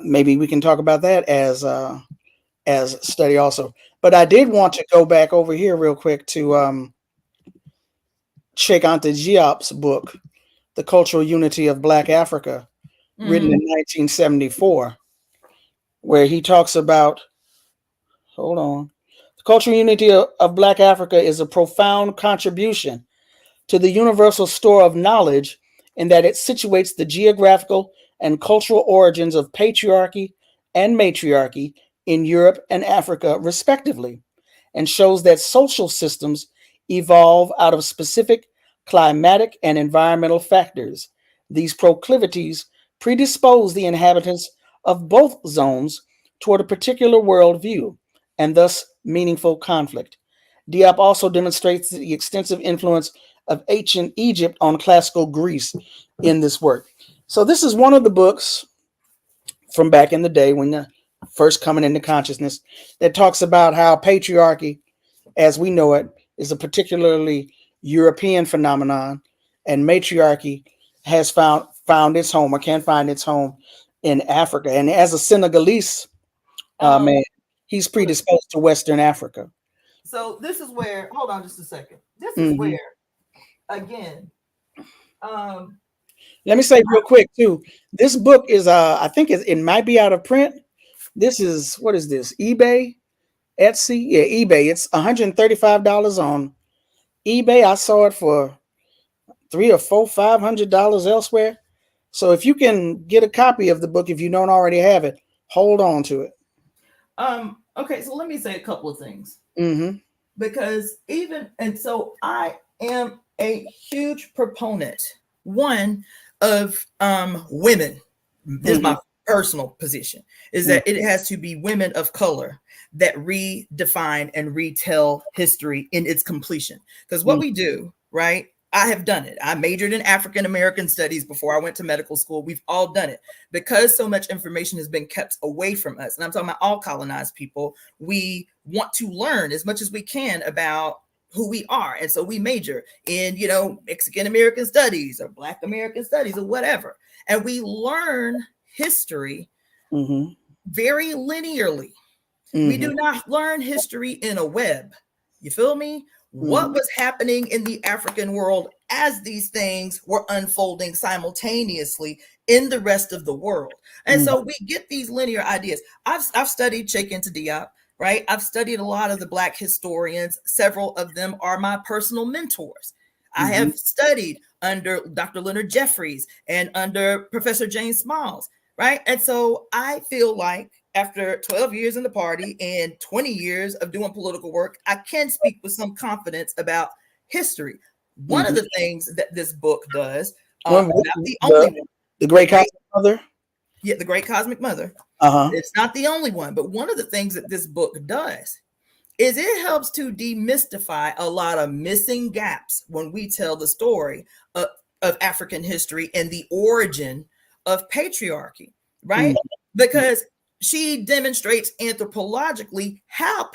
Maybe we can talk about that as study also. But I did want to go back over here real quick to Cheikh Anta Diop's book, The Cultural Unity of Black Africa, written in 1974, where he talks about, the cultural unity of Black Africa is a profound contribution to the universal store of knowledge in that it situates the geographical and cultural origins of patriarchy and matriarchy in Europe and Africa, respectively, and shows that social systems evolve out of specific climatic and environmental factors. These proclivities predispose the inhabitants of both zones toward a particular worldview, and thus meaningful conflict. Diop also demonstrates the extensive influence of ancient Egypt on classical Greece in this work. So this is one of the books from back in the day when the first coming into consciousness that talks about how patriarchy, as we know it, is a particularly European phenomenon, and matriarchy has found its home or can find its home in Africa. And as a Senegalese man, he's predisposed to Western Africa. So this is where, hold on just a second. This is where, again, let me say real quick too. This book is, I think it might be out of print. This is, what is this? eBay, Etsy, yeah, eBay. It's $135 on eBay. I saw it for $300 or $400, $500 elsewhere. So if you can get a copy of the book, if you don't already have it, hold on to it. Okay, so let me say a couple of things. Mm-hmm. Because so I am a huge proponent, one, of women. This is my personal position, is that it has to be women of color that redefine and retell history in its completion. Because what we do, right? I have done it. I majored in African American studies before I went to medical school. We've all done it because so much information has been kept away from us. And I'm talking about all colonized people. We want to learn as much as we can about who we are. And so we major in, Mexican American studies or Black American studies or whatever. And we learn history very linearly. We do not learn history in a web. You feel me? What was happening in the African world as these things were unfolding simultaneously in the rest of the world. And so we get these linear ideas. I've studied Cheikh Anta Diop, right? I've studied a lot of the Black historians. Several of them are my personal mentors. I have studied under Dr. Leonard Jeffries and under Professor Jane Smalls, right? And so I feel like after 12 years in the party and 20 years of doing political work, I can speak with some confidence about history. One of the things that this book does, not the only one. The Great Cosmic Mother? Yeah, The Great Cosmic Mother. It's not the only one, but one of the things that this book does is it helps to demystify a lot of missing gaps when we tell the story of African history and the origin of patriarchy, right? Because she demonstrates anthropologically how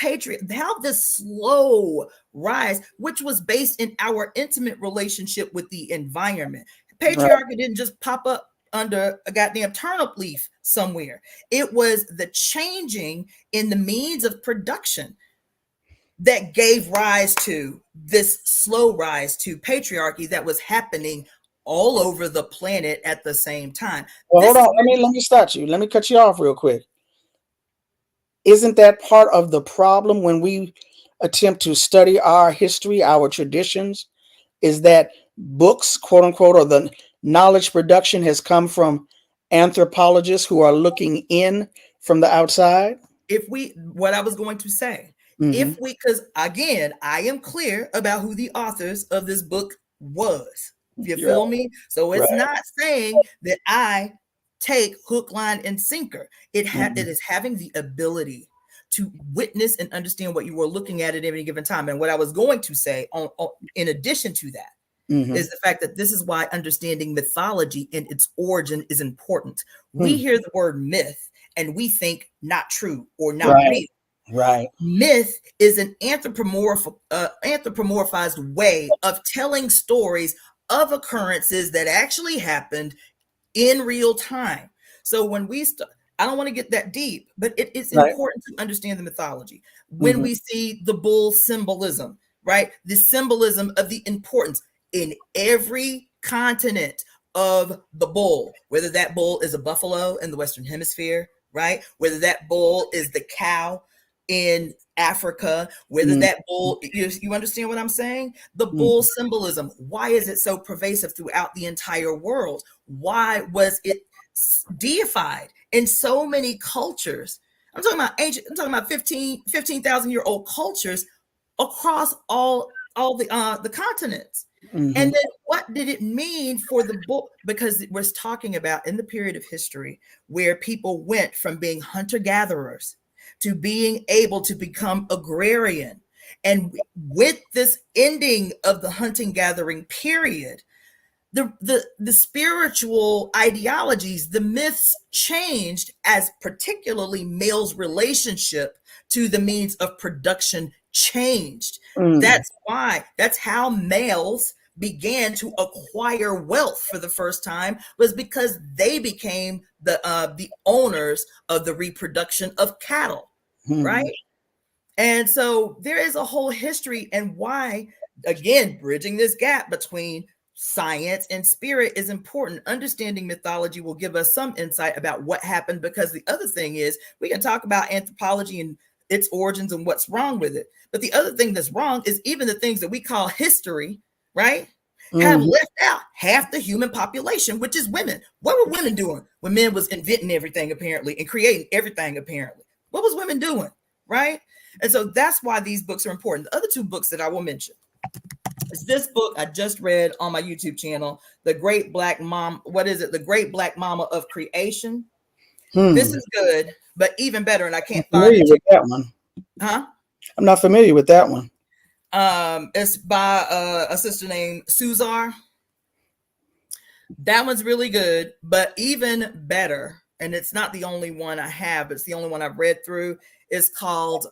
this slow rise, which was based in our intimate relationship with the environment. Patriarchy didn't just pop up under a goddamn turnip leaf somewhere. It was the changing in the means of production that gave rise to this slow rise to patriarchy that was happening all over the planet at the same time. Well, hold on. Let me stop you. Let me cut you off real quick. Isn't that part of the problem when we attempt to study our history, our traditions, is that books, quote unquote, or the knowledge production has come from anthropologists who are looking in from the outside? What I was going to say, because again, I am clear about who the authors of this book was. You feel me? So it's not saying that I take hook, line, and sinker. It is having the ability to witness and understand what you were looking at any given time. And what I was going to say, in addition to that, is the fact that this is why understanding mythology and its origin is important. We hear the word myth and we think not true or not real. Right. Myth is an anthropomorphized way of telling stories of occurrences that actually happened in real time. So when we I don't want to get that deep, but it's important to understand the mythology. When we see the bull symbolism, right? The symbolism of the importance in every continent of the bull, whether that bull is a buffalo in the Western Hemisphere, right? Whether that bull is the cow in Africa, whether that bull, you understand what I'm saying? The bull symbolism, why is it so pervasive throughout the entire world? Why was it deified in so many cultures? I'm talking about ancient, I'm talking about 15,000-year-old cultures across all the continents. And then what did it mean for the bull? Because we're talking about in the period of history where people went from being hunter-gatherers to being able to become agrarian. And with this ending of the hunting gathering period, the spiritual ideologies, the myths changed as particularly male's relationship to the means of production changed. That's how males began to acquire wealth for the first time, was because they became the owners of the reproduction of cattle, right? And so there is a whole history, and why, again, bridging this gap between science and spirit is important. Understanding mythology will give us some insight about what happened, because the other thing is we can talk about anthropology and its origins and what's wrong with it. But the other thing that's wrong is even the things that we call history, right? have Mm-hmm. left out half the human population, which is women. What were women doing when men was inventing everything apparently and creating everything apparently? What was women doing, right? And so that's why these books are important. The other two books that I will mention is this book I just read on my YouTube channel, The Great Black Mom. What is it? The Great Black Mama of Creation. This is good, but even better, and I can't find Familiar it. with that one? Huh? I'm not familiar with that one. It's by a sister named Suzar. That one's really good, but even better, and it's not the only one I have, it's the only one I've read through, is called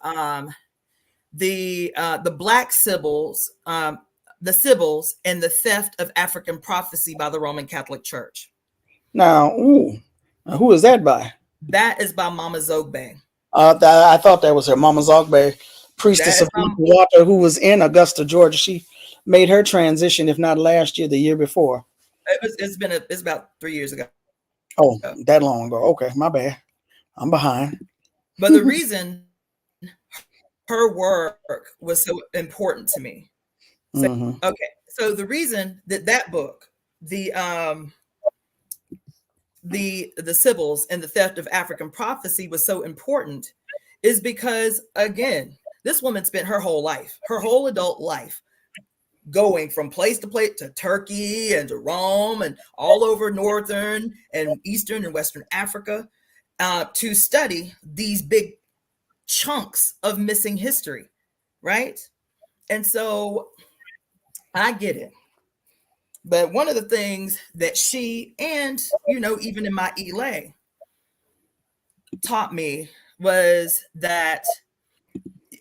the Black Sibyls, the Sibyls and the Theft of African Prophecy by the Roman Catholic Church. Now, who is that by? That is by Mama Zogbe. I thought that was her, Mama Zogbe, priestess of water, who was in Augusta, Georgia. She made her transition, if not last year, the year before. It's about 3 years ago. Oh, that long ago. Okay, my bad. I'm behind. But the reason her work was so important to me. So, okay, so the reason that book, the Sibyls and the Theft of African Prophecy, was so important is because, again, this woman spent her whole life, her whole adult life, going from place to place, to Turkey and to Rome and all over northern and eastern and western Africa, to study these big chunks of missing history, right? And so I get it. But one of the things that she, and, even in my ELA, taught me was that,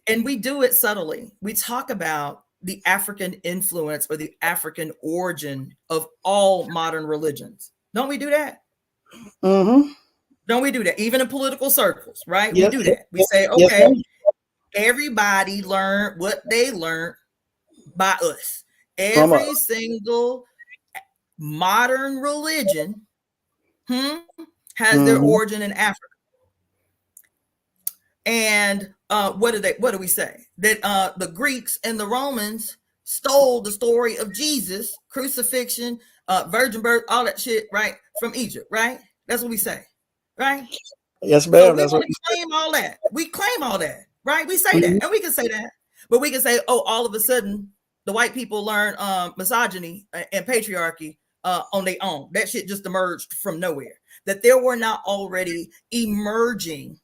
and we do it subtly, we talk about the African influence or the African origin of all modern religions. Don't we do that? Mm-hmm. Don't we do that? Even in political circles, right? Yes, we do that. We say, okay, everybody learned what they learned by us. Every single modern religion has their origin in Africa. And what do we say? That the Greeks and the Romans stole the story of Jesus, crucifixion, virgin birth, all that shit, right, from Egypt, right? That's what we say, right? Yes, ma'am. So we claim all that. We claim all that, right? We say that, and we can say that, but we can say, oh, all of a sudden, the white people learn misogyny and patriarchy on their own. That shit just emerged from nowhere. That there were not already emerging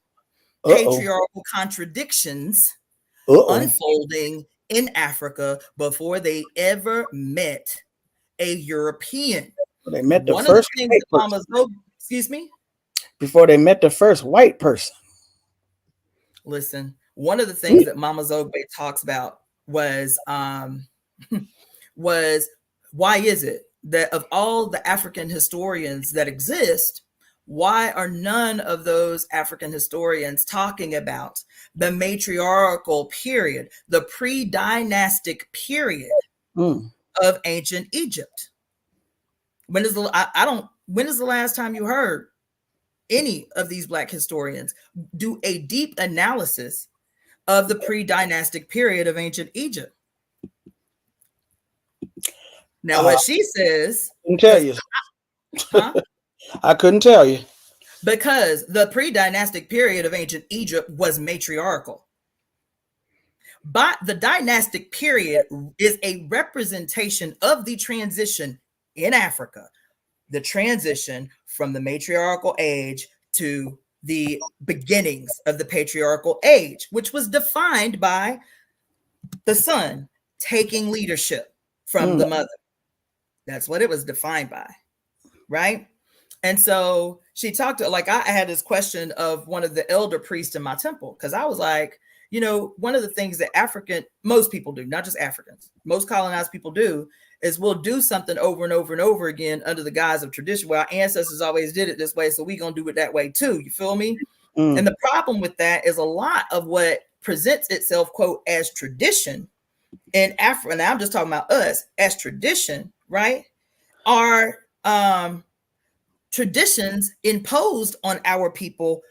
patriarchal contradictions unfolding in Africa before they ever met a European. They met the first excuse me? Before they met the first white person. Listen, one of the things that Mama Zogbe talks about was why is it that of all the African historians that exist, why are none of those African historians talking about the matriarchal period, the pre-dynastic period of ancient Egypt? When is the last time you heard any of these Black historians do a deep analysis of the pre-dynastic period of ancient Egypt? Now, what she says, I couldn't tell you. I couldn't tell you. Because the pre-dynastic period of ancient Egypt was matriarchal. But the dynastic period is a representation of the transition in Africa, the transition from the matriarchal age to the beginnings of the patriarchal age, which was defined by the son taking leadership from the mother. That's what it was defined by, right? And so she talked to, like, I had this question of one of the elder priests in my temple, because I was like, one of the things that most people do, not just Africans, most colonized people do, is we'll do something over and over and over again under the guise of tradition. Well, our ancestors always did it this way, so we're going to do it that way too. You feel me? And the problem with that is a lot of what presents itself, quote, as tradition in Africa, and I'm just talking about us, as tradition, right, are traditions imposed on our people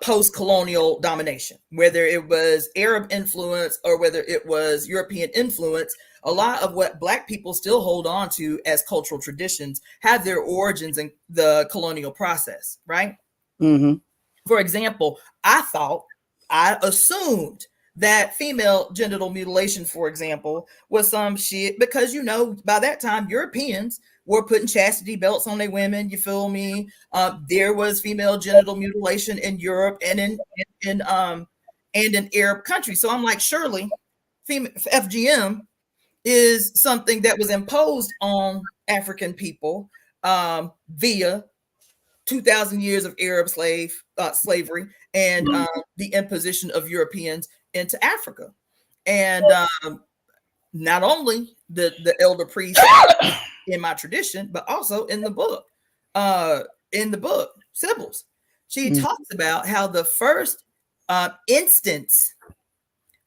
post-colonial domination, whether it was Arab influence or whether it was European influence, A lot of what Black people still hold on to as cultural traditions have their origins in the colonial process, right? Mm-hmm. For example, I assumed that female genital mutilation, for example, was some shit because, by that time, Europeans were putting chastity belts on their women. You feel me? There was female genital mutilation in Europe and in Arab countries. So I'm like, surely FGM is something that was imposed on African people via 2,000 years of Arab slavery and the imposition of Europeans into Africa. And not only the elder priest in my tradition, but also in the book, Sybil's, she talks about how the first instance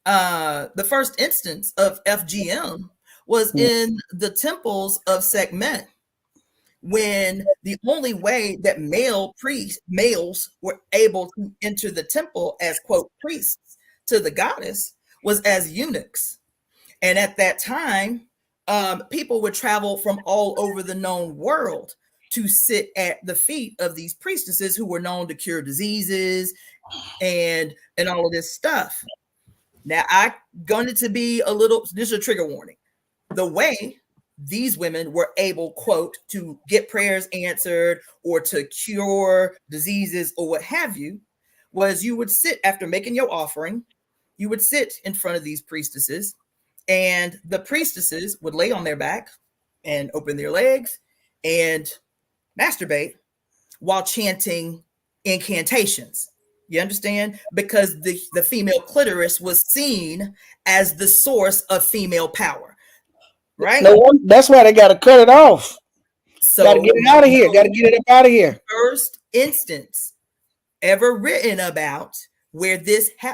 of FGM was in the temples of Sekhmet, when the only way that males were able to enter the temple as, quote, priests to the goddess was as eunuchs. And at that time, people would travel from all over the known world to sit at the feet of these priestesses who were known to cure diseases and all of this stuff. Now, I'm going to be this is a trigger warning. The way these women were able, quote, to get prayers answered or to cure diseases or what have you, was you would sit after making your offering, you would sit in front of these priestesses, and the priestesses would lay on their back and open their legs and masturbate while chanting incantations. You understand? Because the female clitoris was seen as the source of female power. Right? No, that's why they got to cut it off. So got to get it out of here. Got to get it up out of here. First instance ever written about where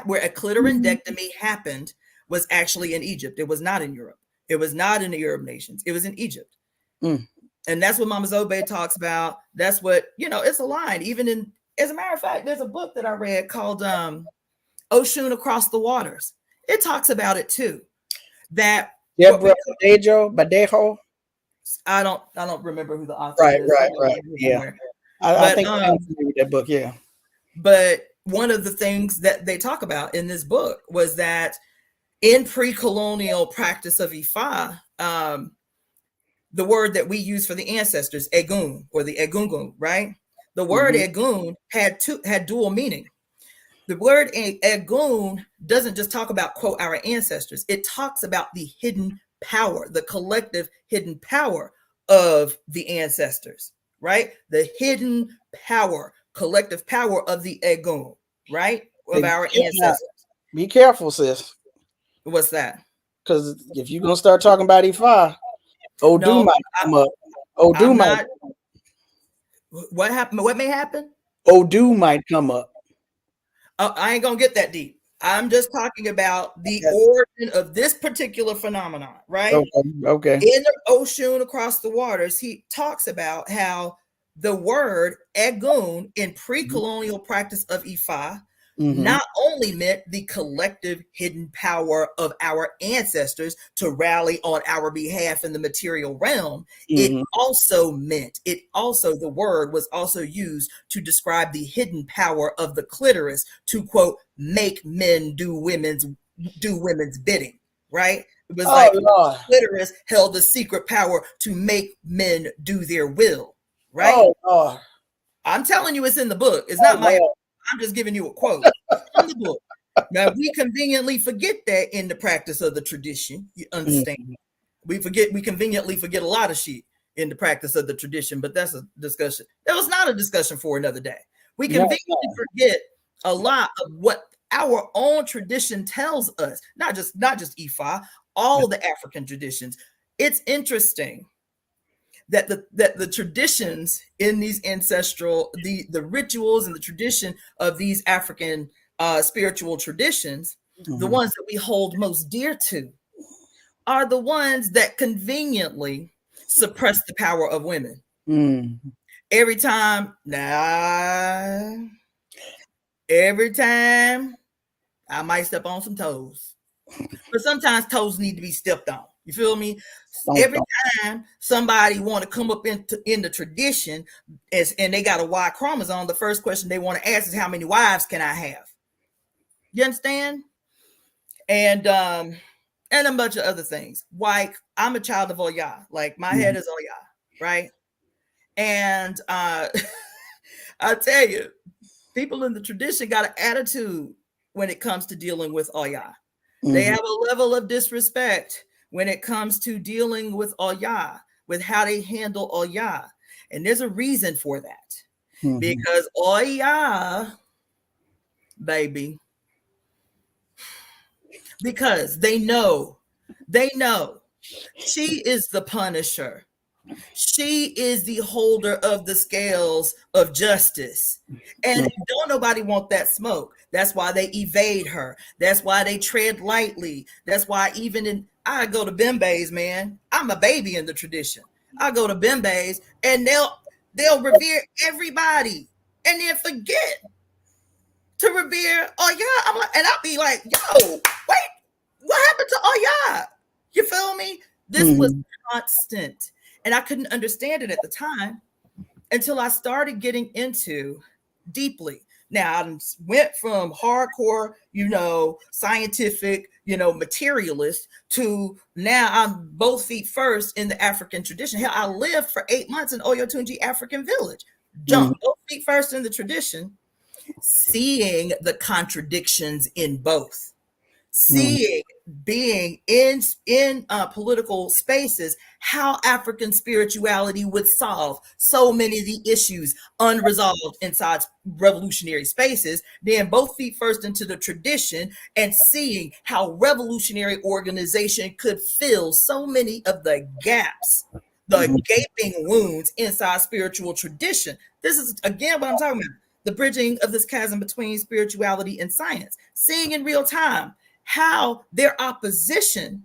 where a clitorindectomy happened was actually in Egypt. It was not in Europe. It was not in the Arab nations. It was in Egypt. And that's what Mama Zobe talks about. That's what, it's a line. Even as a matter of fact, there's a book that I read called Oshun Across the Waters. It talks about it too. That Badejo. I don't remember who the author is. Right. Yeah. I think I'm familiar with that book, yeah. But one of the things that they talk about in this book was that in pre-colonial practice of Ifa, the word that we use for the ancestors, Egun, or the Egungun, right? The word Egun had dual meaning. The word Egun doesn't just talk about, quote, our ancestors. It talks about the hidden power, the collective hidden power of the ancestors, right? The hidden power, collective power of the Egun, right? Of our ancestors. Be careful, sis. What's that? Because if you're going to start talking about Ifa, Odu might come up. Odu might. What happened? What may happen? Odu might come up. I ain't going to get that deep. I'm just talking about the origin of this particular phenomenon, right? Okay. In the Oshun Across the Waters, he talks about how the word Egun in pre-colonial practice of Ifa not only meant the collective hidden power of our ancestors to rally on our behalf in the material realm, the word was also used to describe the hidden power of the clitoris to, quote, make men do women's bidding, right? It was the clitoris held the secret power to make men do their will, right? I'm telling you, it's in the book. It's not I'm just giving you a quote from the book. Now, we conveniently forget that in the practice of the tradition. You understand? We conveniently forget a lot of shit in the practice of the tradition, but that's a discussion. That was not a discussion for another day. We conveniently forget a lot of what our own tradition tells us, not just Ifa, all of the African traditions. It's interesting that the traditions in these ancestral, the rituals and the tradition of these African spiritual traditions, the ones that we hold most dear to, are the ones that conveniently suppress the power of women. Every time I might step on some toes, but sometimes toes need to be stepped on. You feel me? Don't, Every don't. time somebody want to come up in the tradition and they got a Y chromosome, the first question they want to ask is, how many wives can I have? You understand? And a bunch of other things. Like, I'm a child of Oya. Like, my head is Oya, right? And I tell you, people in the tradition got an attitude when it comes to dealing with Oya. They have a level of disrespect when it comes to dealing with Oya, with how they handle Oya. And there's a reason for that. Because Oya, baby, because they know she is the punisher. She is the holder of the scales of justice. And don't nobody want that smoke. That's why they evade her. That's why they tread lightly. That's why I go to Bembe's, man. I'm a baby in the tradition. I go to Bembe's and they'll revere everybody and then forget to revere I'm like, and I'll be like, yo, wait, what happened to you feel me? This was constant. And I couldn't understand it at the time until I started getting into deeply. Now, I went from hardcore, scientific, materialist to now I'm both feet first in the African tradition. Hell, I lived for 8 months in Oyotunji African village. Jump both feet first in the tradition, seeing the contradictions in both. Seeing, being in political spaces, how African spirituality would solve so many of the issues unresolved inside revolutionary spaces, then both feet first into the tradition and seeing how revolutionary organization could fill so many of the gaps, the gaping wounds inside spiritual tradition. This is, again, what I'm talking about. The bridging of this chasm between spirituality and science, seeing in real time how their opposition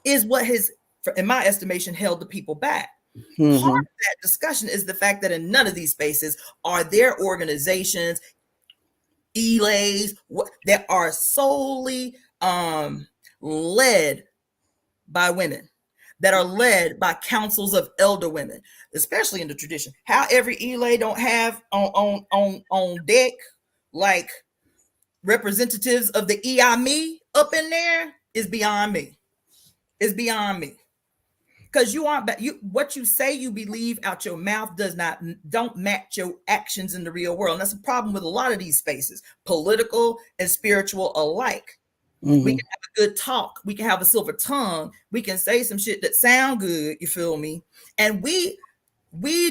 is what has, in my estimation, held the people back. Part of that discussion is the fact that in none of these spaces are there organizations, elays, that are solely led by women, that are led by councils of elder women, especially in the tradition. How every elay don't have on deck like representatives of the EIME up in there is beyond me. It's beyond me. Because what you say you believe out your mouth don't match your actions in the real world. And that's a problem with a lot of these spaces, political and spiritual alike. We can have a good talk. We can have a silver tongue. We can say some shit that sound good. You feel me? And we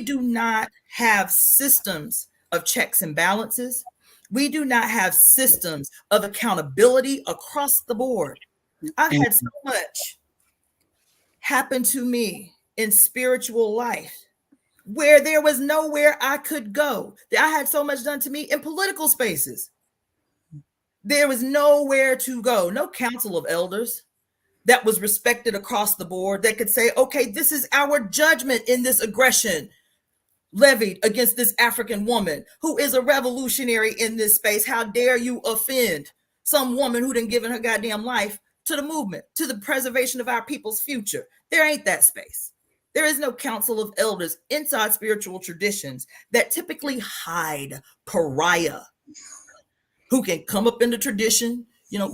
do not have systems of checks and balances. We do not have systems of accountability across the board. I've had so much happen to me in spiritual life where there was nowhere I could go. I had so much done to me in political spaces. There was nowhere to go. No council of elders that was respected across the board that could say, okay, this is our judgment in this aggression levied against this African woman who is a revolutionary in this space. How dare you offend some woman who didn't give her goddamn life to the movement, to the preservation of our people's future? There ain't that space. There is no council of elders inside spiritual traditions that typically hide pariah who can come up in the tradition,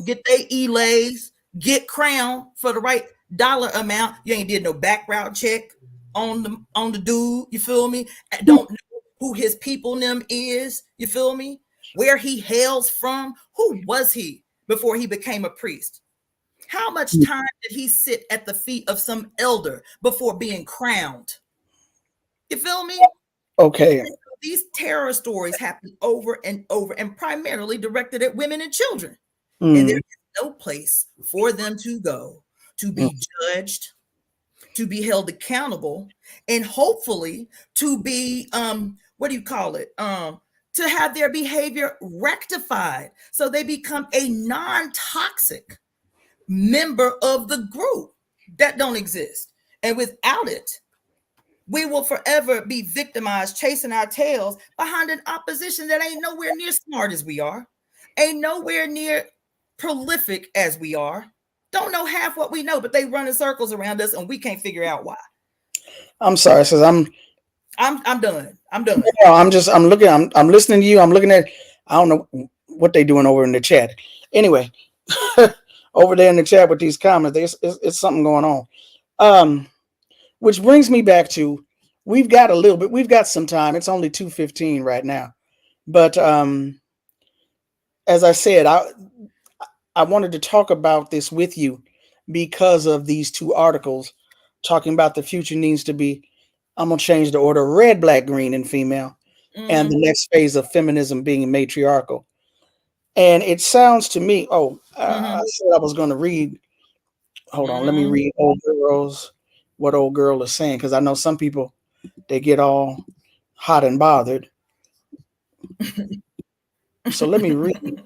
get their elays, get crowned for the right dollar amount. You ain't did no background check on the dude, you feel me? Don't know who his people them is, you feel me? Where he hails from, who was he before he became a priest? How much time did he sit at the feet of some elder before being crowned? You feel me? Okay. These terror stories happen over and over and primarily directed at women and children. And there is no place for them to go to be judged, to be held accountable, and hopefully to be to have their behavior rectified so they become a non-toxic member of the group. That don't exist. And without it, we will forever be victimized, chasing our tails behind an opposition that ain't nowhere near smart as we are, ain't nowhere near prolific as we are, don't know half what we know, but they run in circles around us and we can't figure out why. I'm sorry, because I'm done. I'm done. no, I'm looking, I'm listening to you. I'm looking at, I don't know what they doing over in the chat. Anyway, over there in the chat with these comments, it's something going on. Which brings me back to, we've got some time. It's only 2:15 right now. But as I said, I wanted to talk about this with you because of these two articles talking about the future needs to be, I'm going to change the order, red, black, green, and female, and the next phase of feminism being matriarchal. And it sounds to me, I said I was going to read, hold on, let me read what old girl is saying, because I know some people, they get all hot and bothered. So let me read.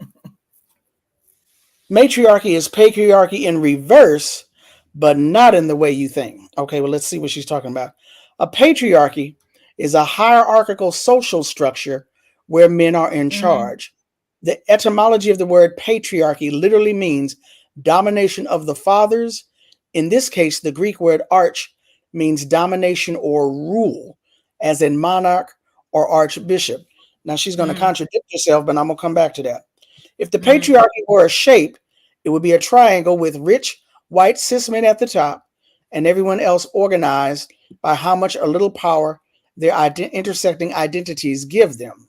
Matriarchy is patriarchy in reverse, but not in the way you think. Okay, well, let's see what she's talking about. A patriarchy is a hierarchical social structure where men are in charge. The etymology of the word patriarchy literally means domination of the fathers. In this case, the Greek word arch means domination or rule, as in monarch or archbishop. Now, she's going to contradict herself, but I'm going to come back to that. If the patriarchy were a shape, it would be a triangle with rich white cis men at the top and everyone else organized by how much or little power their intersecting identities give them.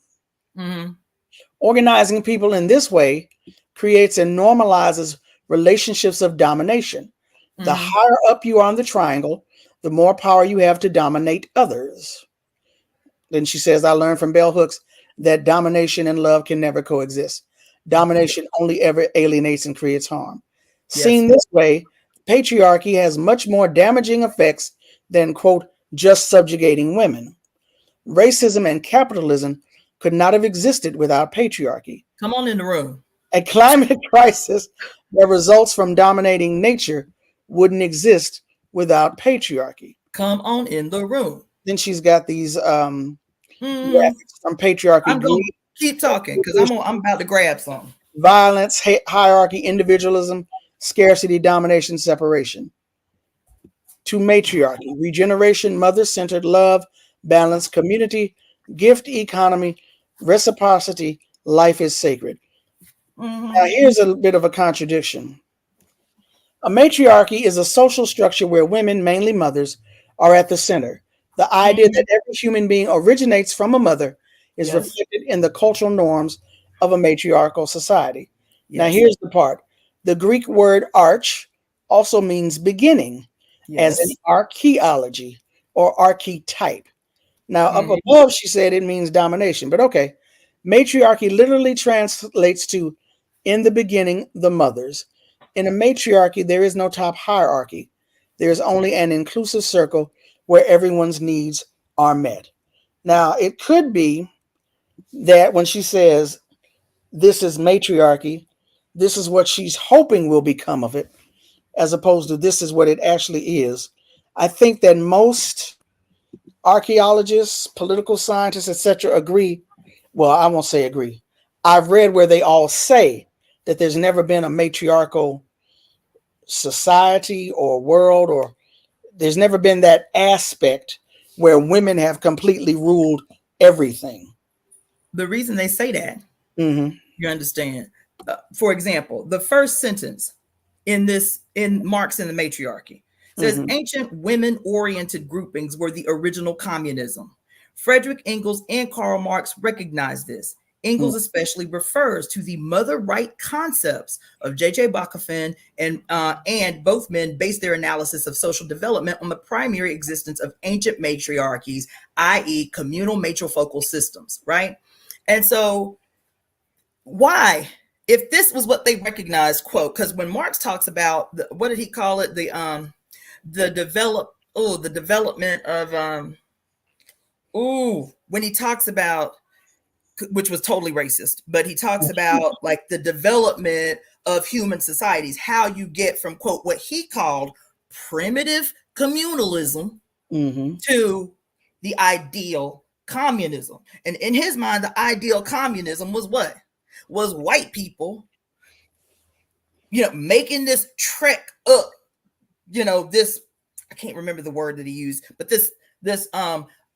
Organizing people in this way creates and normalizes relationships of domination. The higher up you are on the triangle, the more power you have to dominate others. Then she says, I learned from bell hooks that domination and love can never coexist. Domination only ever alienates and creates harm. Yes. Seen this way, patriarchy has much more damaging effects than, quote, just subjugating women. Racism and capitalism could not have existed without patriarchy. Come on in the room. A climate crisis that results from dominating nature wouldn't exist without patriarchy. Come on in the room. Then she's got these graphics from patriarchy. I'm going to keep talking because I'm about to grab some. Violence, hierarchy, individualism, scarcity, domination, separation. To matriarchy, regeneration, mother-centered love, balance, community, gift economy, reciprocity, life is sacred. Now, here's a bit of a contradiction. A matriarchy is a social structure where women, mainly mothers, are at the center. The idea that every human being originates from a mother is reflected in the cultural norms of a matriarchal society. Now, here's the part. The Greek word arch also means beginning, as in archaeology or archetype. Now, up above, she said it means domination, but okay. Matriarchy literally translates to in the beginning, the mothers. In a matriarchy, there is no top hierarchy. There is only an inclusive circle where everyone's needs are met. Now, it could be that when she says this is matriarchy, this is what she's hoping will become of it, as opposed to this is what it actually is. I think that most archaeologists, political scientists, etc. agree. Well, I won't say agree. I've read where they all say that there's never been a matriarchal society or world, or there's never been that aspect where women have completely ruled everything. The reason they say that, you understand, for example, the first sentence in Marx and the Matriarchy says ancient women-oriented groupings were the original communism. Frederick Engels and Karl Marx recognized this. Engels especially refers to the mother right concepts of J.J. Bakunin, and both men based their analysis of social development on the primary existence of ancient matriarchies, i.e. communal matrifocal systems, right? And so why, if this was what they recognized, quote, because when Marx talks about, what did he call it? The development of, when he talks about, which was totally racist, but he talks about like the development of human societies, how you get from, quote, what he called primitive communalism to the ideal communism. And in his mind, the ideal communism was what? Was white people making this trek up, this, I can't remember the word that he used, but this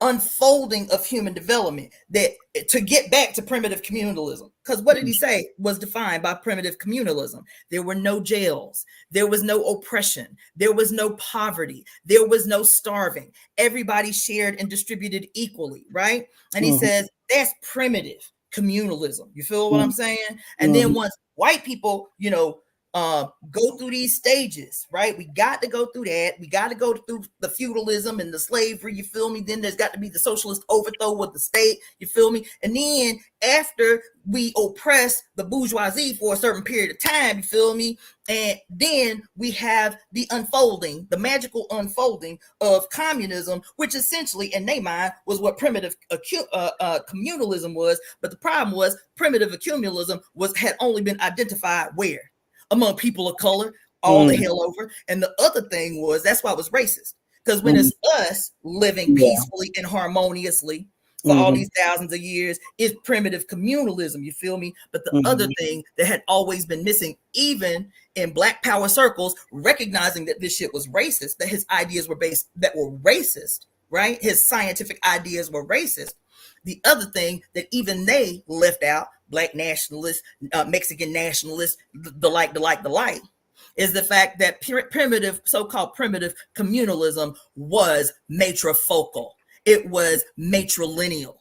unfolding of human development, that to get back to primitive communalism. Because what did he say was defined by primitive communalism? There were no jails, there was no oppression, there was no poverty, there was no starving. Everybody shared and distributed equally, right? And he says that's primitive communalism. You feel what I'm saying? And then once white people, go through these stages, right? We got to go through that. We got to go through the feudalism and the slavery, you feel me? Then there's got to be the socialist overthrow of the state, you feel me? And then after we oppress the bourgeoisie for a certain period of time, you feel me? And then we have the unfolding, the magical unfolding of communism, which essentially in their mind was what primitive communalism was. But the problem was primitive accumulalism had only been identified where? Among people of color, all the hell over. And the other thing was, that's why it was racist. Because when it's us living peacefully and harmoniously for all these thousands of years, is primitive communalism, you feel me? But the other thing that had always been missing, even in Black power circles, recognizing that this shit was racist, that his ideas were racist, right? His scientific ideas were racist. The other thing that even they left out, Black nationalists, Mexican nationalists, the like, is the fact that so-called primitive communalism was matrifocal. It was matrilineal.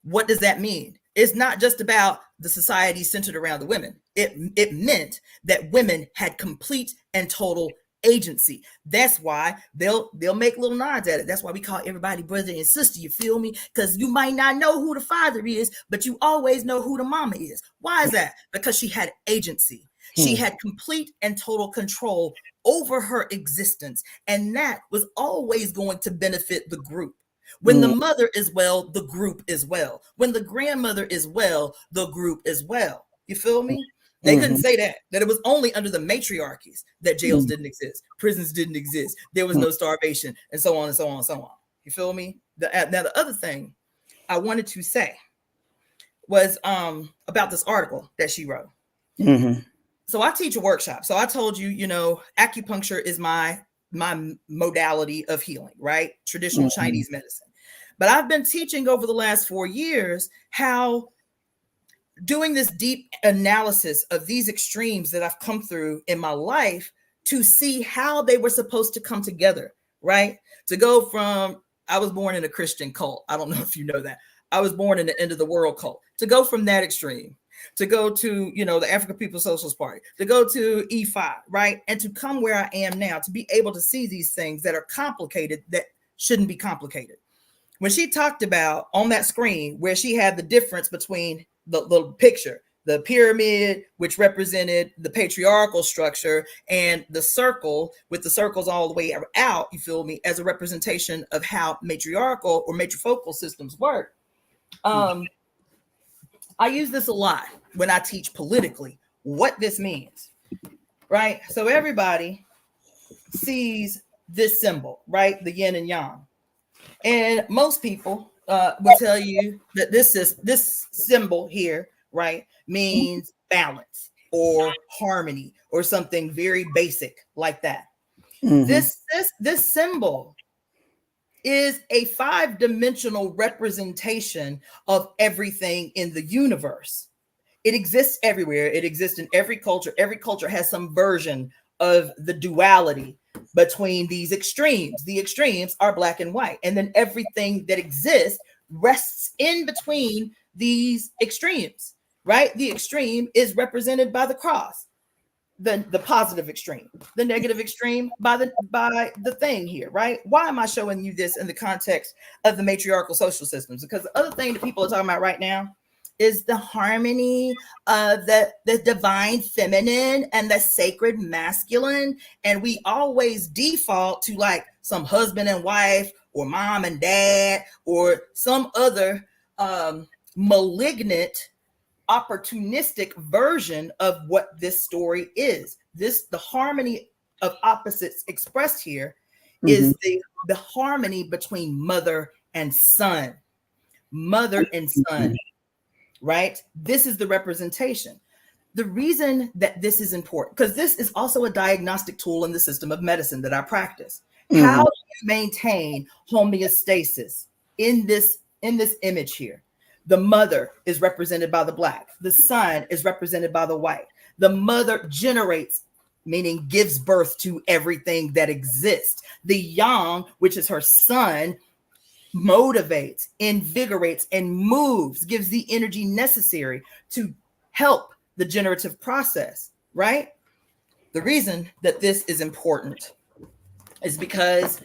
What does that mean? It's not just about the society centered around the women. It meant that women had complete and total agency. That's why they'll make little nods at it. That's why we call everybody brother and sister, you feel me? Because you might not know who the father is, but you always know who the mama is. Why is that? Because she had agency. She had complete and total control over her existence, and that was always going to benefit the group. When the mother is well, the group is well. When the grandmother is well, the group is well. You feel me? They couldn't say that it was only under the matriarchies that jails didn't exist, prisons didn't exist, there was no starvation, and so on and so on and so on. You feel me? Now, the other thing I wanted to say was about this article that she wrote. So I teach a workshop. So I told you, acupuncture is my modality of healing, right? Traditional Chinese medicine. But I've been teaching over the last 4 years how doing this deep analysis of these extremes that I've come through in my life to see how they were supposed to come together, right? To go from, I was born in a Christian cult. I don't know if you know that. I was born in the end of the world cult. To go from that extreme, to go to, the African Peoples Socialist Party, to go to E5, right? And to come where I am now, to be able to see these things that are complicated, that shouldn't be complicated. When she talked about on that screen where she had the difference between the picture, the pyramid, which represented the patriarchal structure, and the circle with the circles all the way out, you feel me, as a representation of how matriarchal or matrifocal systems work. I use this a lot when I teach politically what this means, right? So everybody sees this symbol, right? The yin and yang. And most people will tell you that this symbol here, right, means balance or harmony or something very basic like that. This symbol is a 5-dimensional representation of everything in the universe. It exists everywhere. It exists in every culture. Every culture has some version of the duality between these extremes. The extremes are black and white. And then everything that exists rests in between these extremes, right? The extreme is represented by the cross, the positive extreme, the negative extreme by the thing here, right? Why am I showing you this in the context of the matriarchal social systems? Because the other thing that people are talking about right now is the harmony of the divine feminine and the sacred masculine. And we always default to like some husband and wife or mom and dad or some other malignant, opportunistic version of what this story is. The harmony of opposites expressed here is the harmony between mother and son. Mother and son. Right? This is the representation. the reason that this is important, because this is also a diagnostic tool in the system of medicine that I practice. How do you maintain homeostasis in this image here? The mother is represented by the black. The son is represented by the white. The mother generates, meaning gives birth to everything that exists. The yang, which is her son, motivates, invigorates, and moves, gives the energy necessary to help the generative process, right? The reason that this is important is because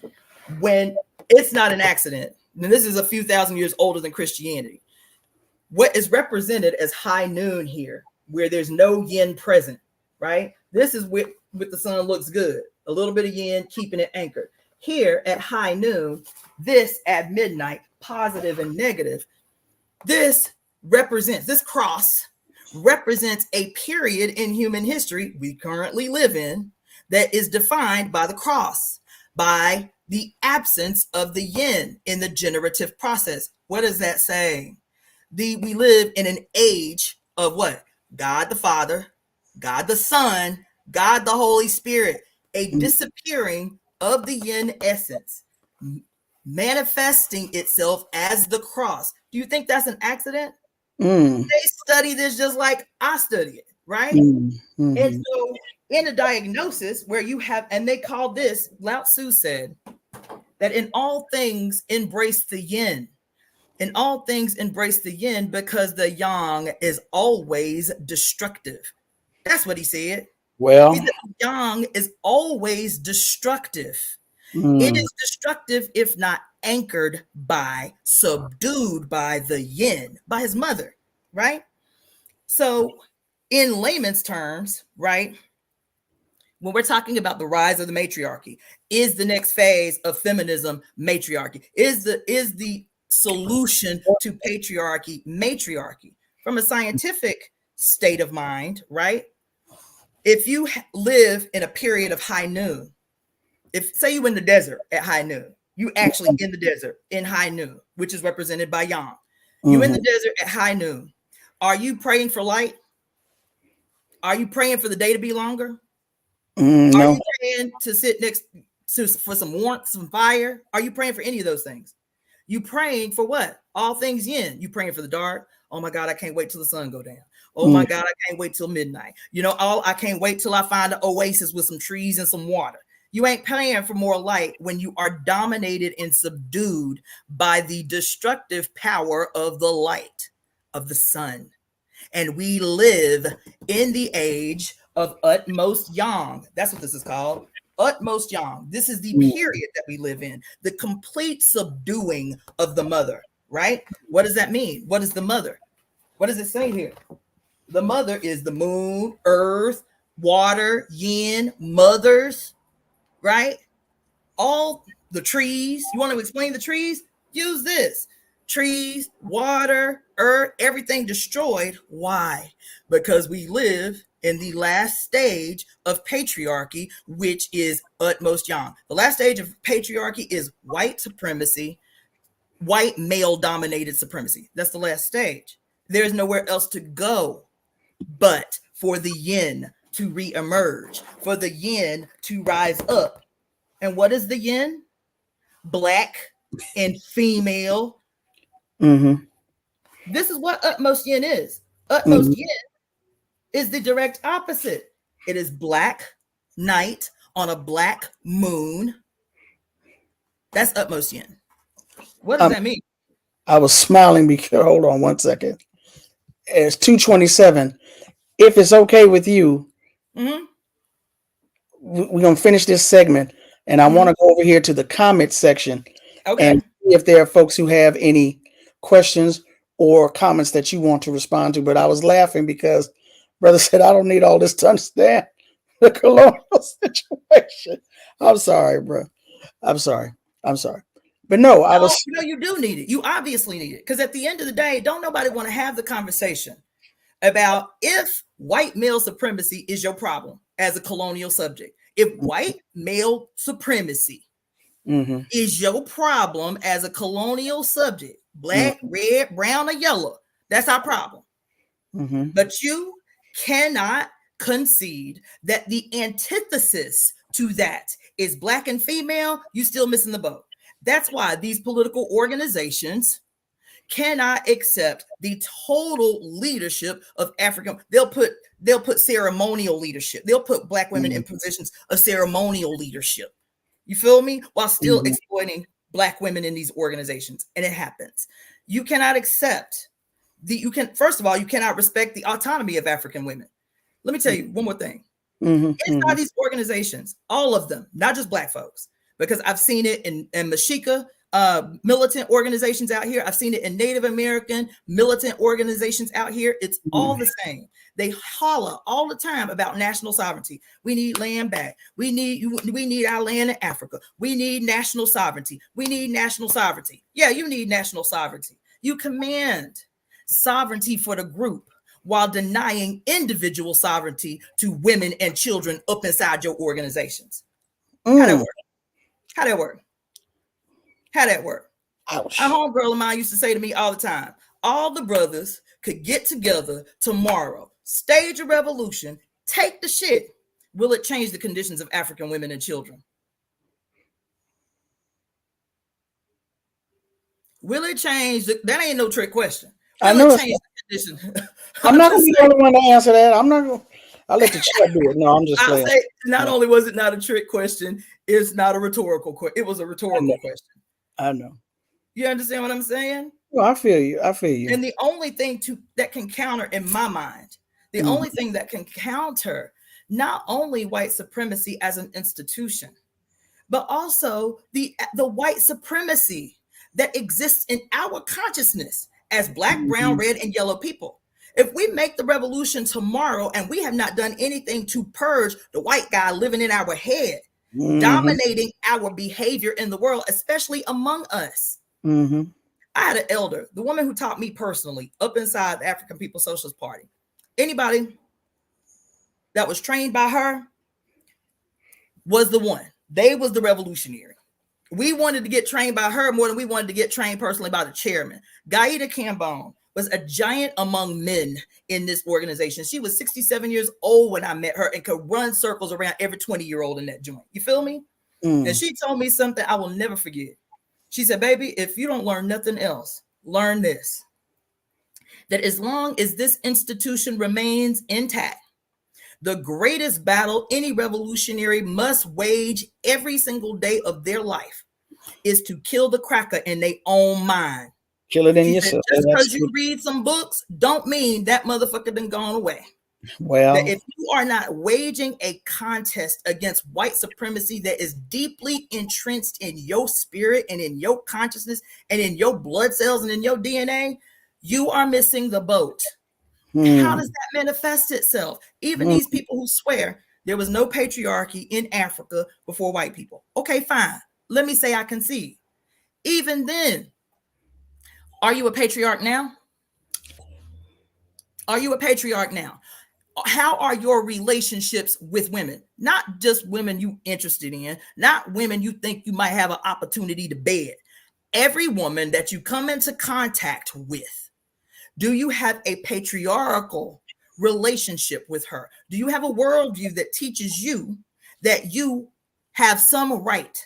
when it's not an accident, and this is a few thousand years older than Christianity, what is represented as high noon here, where there's no yin present, right? This is with the sun looks good, a little bit of yin, keeping it anchored. Here at high noon, this at midnight, positive and negative, this cross represents a period in human history we currently live in that is defined by the cross, by the absence of the yin in the generative process. What is that saying? We live in an age of what? God the Father, God the Son, God the Holy Spirit, a disappearing of the yin essence, manifesting itself as the cross. Do you think that's an accident? They study this just like I study it, right? And so in a diagnosis where you have, and they call this, Lao Tzu said, that in all things embrace the yin. In all things embrace the yin because the yang is always destructive. That's what he said. Well, he said the yang is always destructive. It is destructive if not anchored by, subdued by the yin, by his mother, right? So in layman's terms, right, when we're talking about the rise of the matriarchy, is the next phase of feminism matriarchy? Is the solution to patriarchy matriarchy? From a scientific state of mind, right? If you live in a period of high noon, if say you in the desert at high noon, you actually in the desert in high noon, which is represented by yang. You in the desert at high noon. Are you praying for light? Are you praying for the day to be longer? No. Are you praying to sit next to for some warmth, some fire? Are you praying for any of those things? You praying for what? All things yin. You praying for the dark. Oh my God, I can't wait till the sun go down. Oh my God, I can't wait till midnight. You know, I can't wait till I find an oasis with some trees and some water. You ain't praying for more light when you are dominated and subdued by the destructive power of the light of the sun. And we live in the age of utmost yang. That's what this is called. Utmost yang. This is the period that we live in. The complete subduing of the mother, right? What does that mean? What is the mother? What does it say here? The mother is the moon, earth, water, yin, mothers, right? All the trees. You want to explain the trees? Use this. Trees, water, earth, everything destroyed. Why? Because we live in the last stage of patriarchy, which is utmost yang. The last stage of patriarchy is white supremacy, white male dominated supremacy. That's the last stage. There's nowhere else to go but for the yin to reemerge, for the yin to rise up. And what is the yin? Black and female. This is what utmost yin is. Utmost yin is the direct opposite. It is black night on a black moon. That's utmost yin. What does that mean? I was smiling because, hold on one second. It's 2:27. If it's okay with you, we're going to finish this segment. And I want to go over here to the comment section and see if there are folks who have any questions or comments that you want to respond to. But I was laughing because brother said, I don't need all this to understand the colonial situation. I'm sorry, bro. I'm sorry. But no, I was. No, you do need it. You obviously need it. Because at the end of the day, don't nobody want to have the conversation about if white male supremacy is your problem as a colonial subject. If white male supremacy is your problem as a colonial subject, black, red, brown, or yellow, that's our problem. But you cannot concede that the antithesis to that is black and female, you still missing the boat. That's why these political organizations cannot accept the total leadership of African. They'll put ceremonial leadership. They'll put black women in positions of ceremonial leadership. You feel me? While still exploiting black women in these organizations. And it happens. You cannot accept first of all, you cannot respect the autonomy of African women. Let me tell you one more thing. Inside these organizations, all of them, not just black folks, because I've seen it in Mexica, militant organizations out here. I've seen it in Native American militant organizations out here. It's all the same. They holler all the time about national sovereignty. We need land back. We need our land in Africa. We need national sovereignty. We need national sovereignty. Yeah, you need national sovereignty. You command sovereignty for the group while denying individual sovereignty to women and children up inside your organizations. How that work? How that work? How that work? Ouch. A homegirl of mine used to say to me all the time, all the brothers could get together tomorrow, stage a revolution, take the shit. Will it change the conditions of African women and children? Will it change? That ain't no trick question. Will I know it change the condition? I'm not going to be the only one to answer that. I'll let the chat do it. No, I'm just playing. Say, not only was it not a trick question, it's not a rhetorical question. It was a rhetorical question. I know. You understand what I'm saying? Well, I feel you. And the only thing that can counter, in my mind, the only thing that can counter not only white supremacy as an institution, but also the white supremacy that exists in our consciousness as black, brown, red, and yellow people. If we make the revolution tomorrow and we have not done anything to purge the white guy living in our head, dominating our behavior in the world, especially among us. I had an elder, the woman who taught me personally, up inside the African Peoples Socialist Party. Anybody that was trained by her was the one. They was the revolutionary. We wanted to get trained by her more than we wanted to get trained personally by the chairman. Gaida Cambone was a giant among men in this organization. She was 67 years old when I met her and could run circles around every 20-year-old in that joint. You feel me? And she told me something I will never forget. She said, baby, if you don't learn nothing else, learn this. That as long as this institution remains intact, the greatest battle any revolutionary must wage every single day of their life is to kill the cracker in their own mind. Kill it in yourself. Just because you read some books don't mean that motherfucker done gone away. Well, that if you are not waging a contest against white supremacy that is deeply entrenched in your spirit and in your consciousness and in your blood cells and in your DNA, you are missing the boat. How does that manifest itself? Even these people who swear there was no patriarchy in Africa before white people. Okay, fine. Let me say I concede. Even then, are you a patriarch now? Are you a patriarch now? How are your relationships with women? Not just women you interested in, not women you think you might have an opportunity to bed. Every woman that you come into contact with, do you have a patriarchal relationship with her? Do you have a worldview that teaches you that you have some right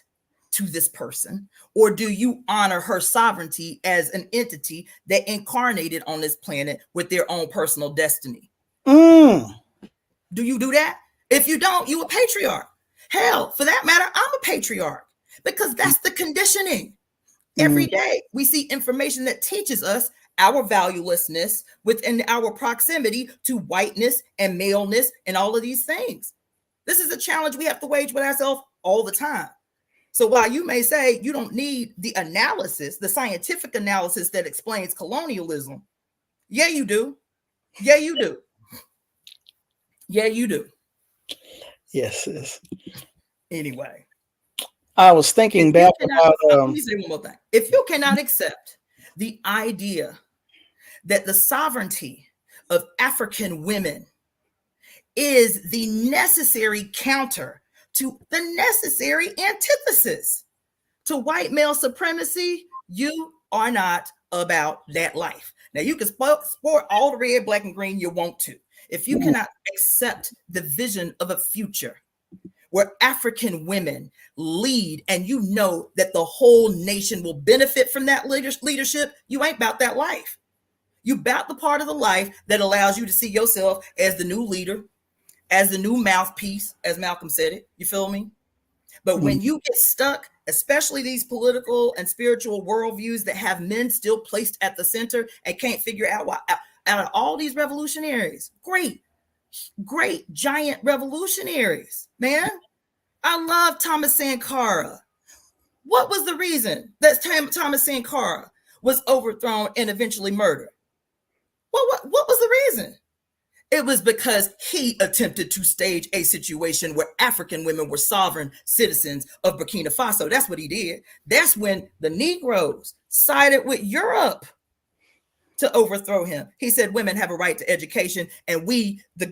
to this person? Or do you honor her sovereignty as an entity that incarnated on this planet with their own personal destiny? Do you do that? If you don't, you a patriarch. Hell, for that matter, I'm a patriarch because that's the conditioning. Every day we see information that teaches us our valuelessness within our proximity to whiteness and maleness and all of these things. This is a challenge we have to wage with ourselves all the time. So while you may say you don't need the analysis, the scientific analysis that explains colonialism, yeah, you do. Yeah, you do. Yeah, you do. Yes, yes. Anyway, I was thinking back about. Let me say one more thing. If you cannot accept the idea that the sovereignty of African women is the necessary counter to the necessary antithesis to white male supremacy, you are not about that life. Now, you can sport all the red, black, and green you want to. if you cannot accept the vision of a future where African women lead and you know that the whole nation will benefit from that leadership, you ain't about that life. You about the part of the life that allows you to see yourself as the new leader, as the new mouthpiece, as Malcolm said it. You feel me? But when you get stuck, especially these political and spiritual worldviews that have men still placed at the center and can't figure out why, out of all these revolutionaries, great, giant revolutionaries, man. I love Thomas Sankara. What was the reason that Thomas Sankara was overthrown and eventually murdered? What was the reason? It was because he attempted to stage a situation where African women were sovereign citizens of Burkina Faso. That's what he did. That's when the Negroes sided with Europe to overthrow him. He said women have a right to education, and we, the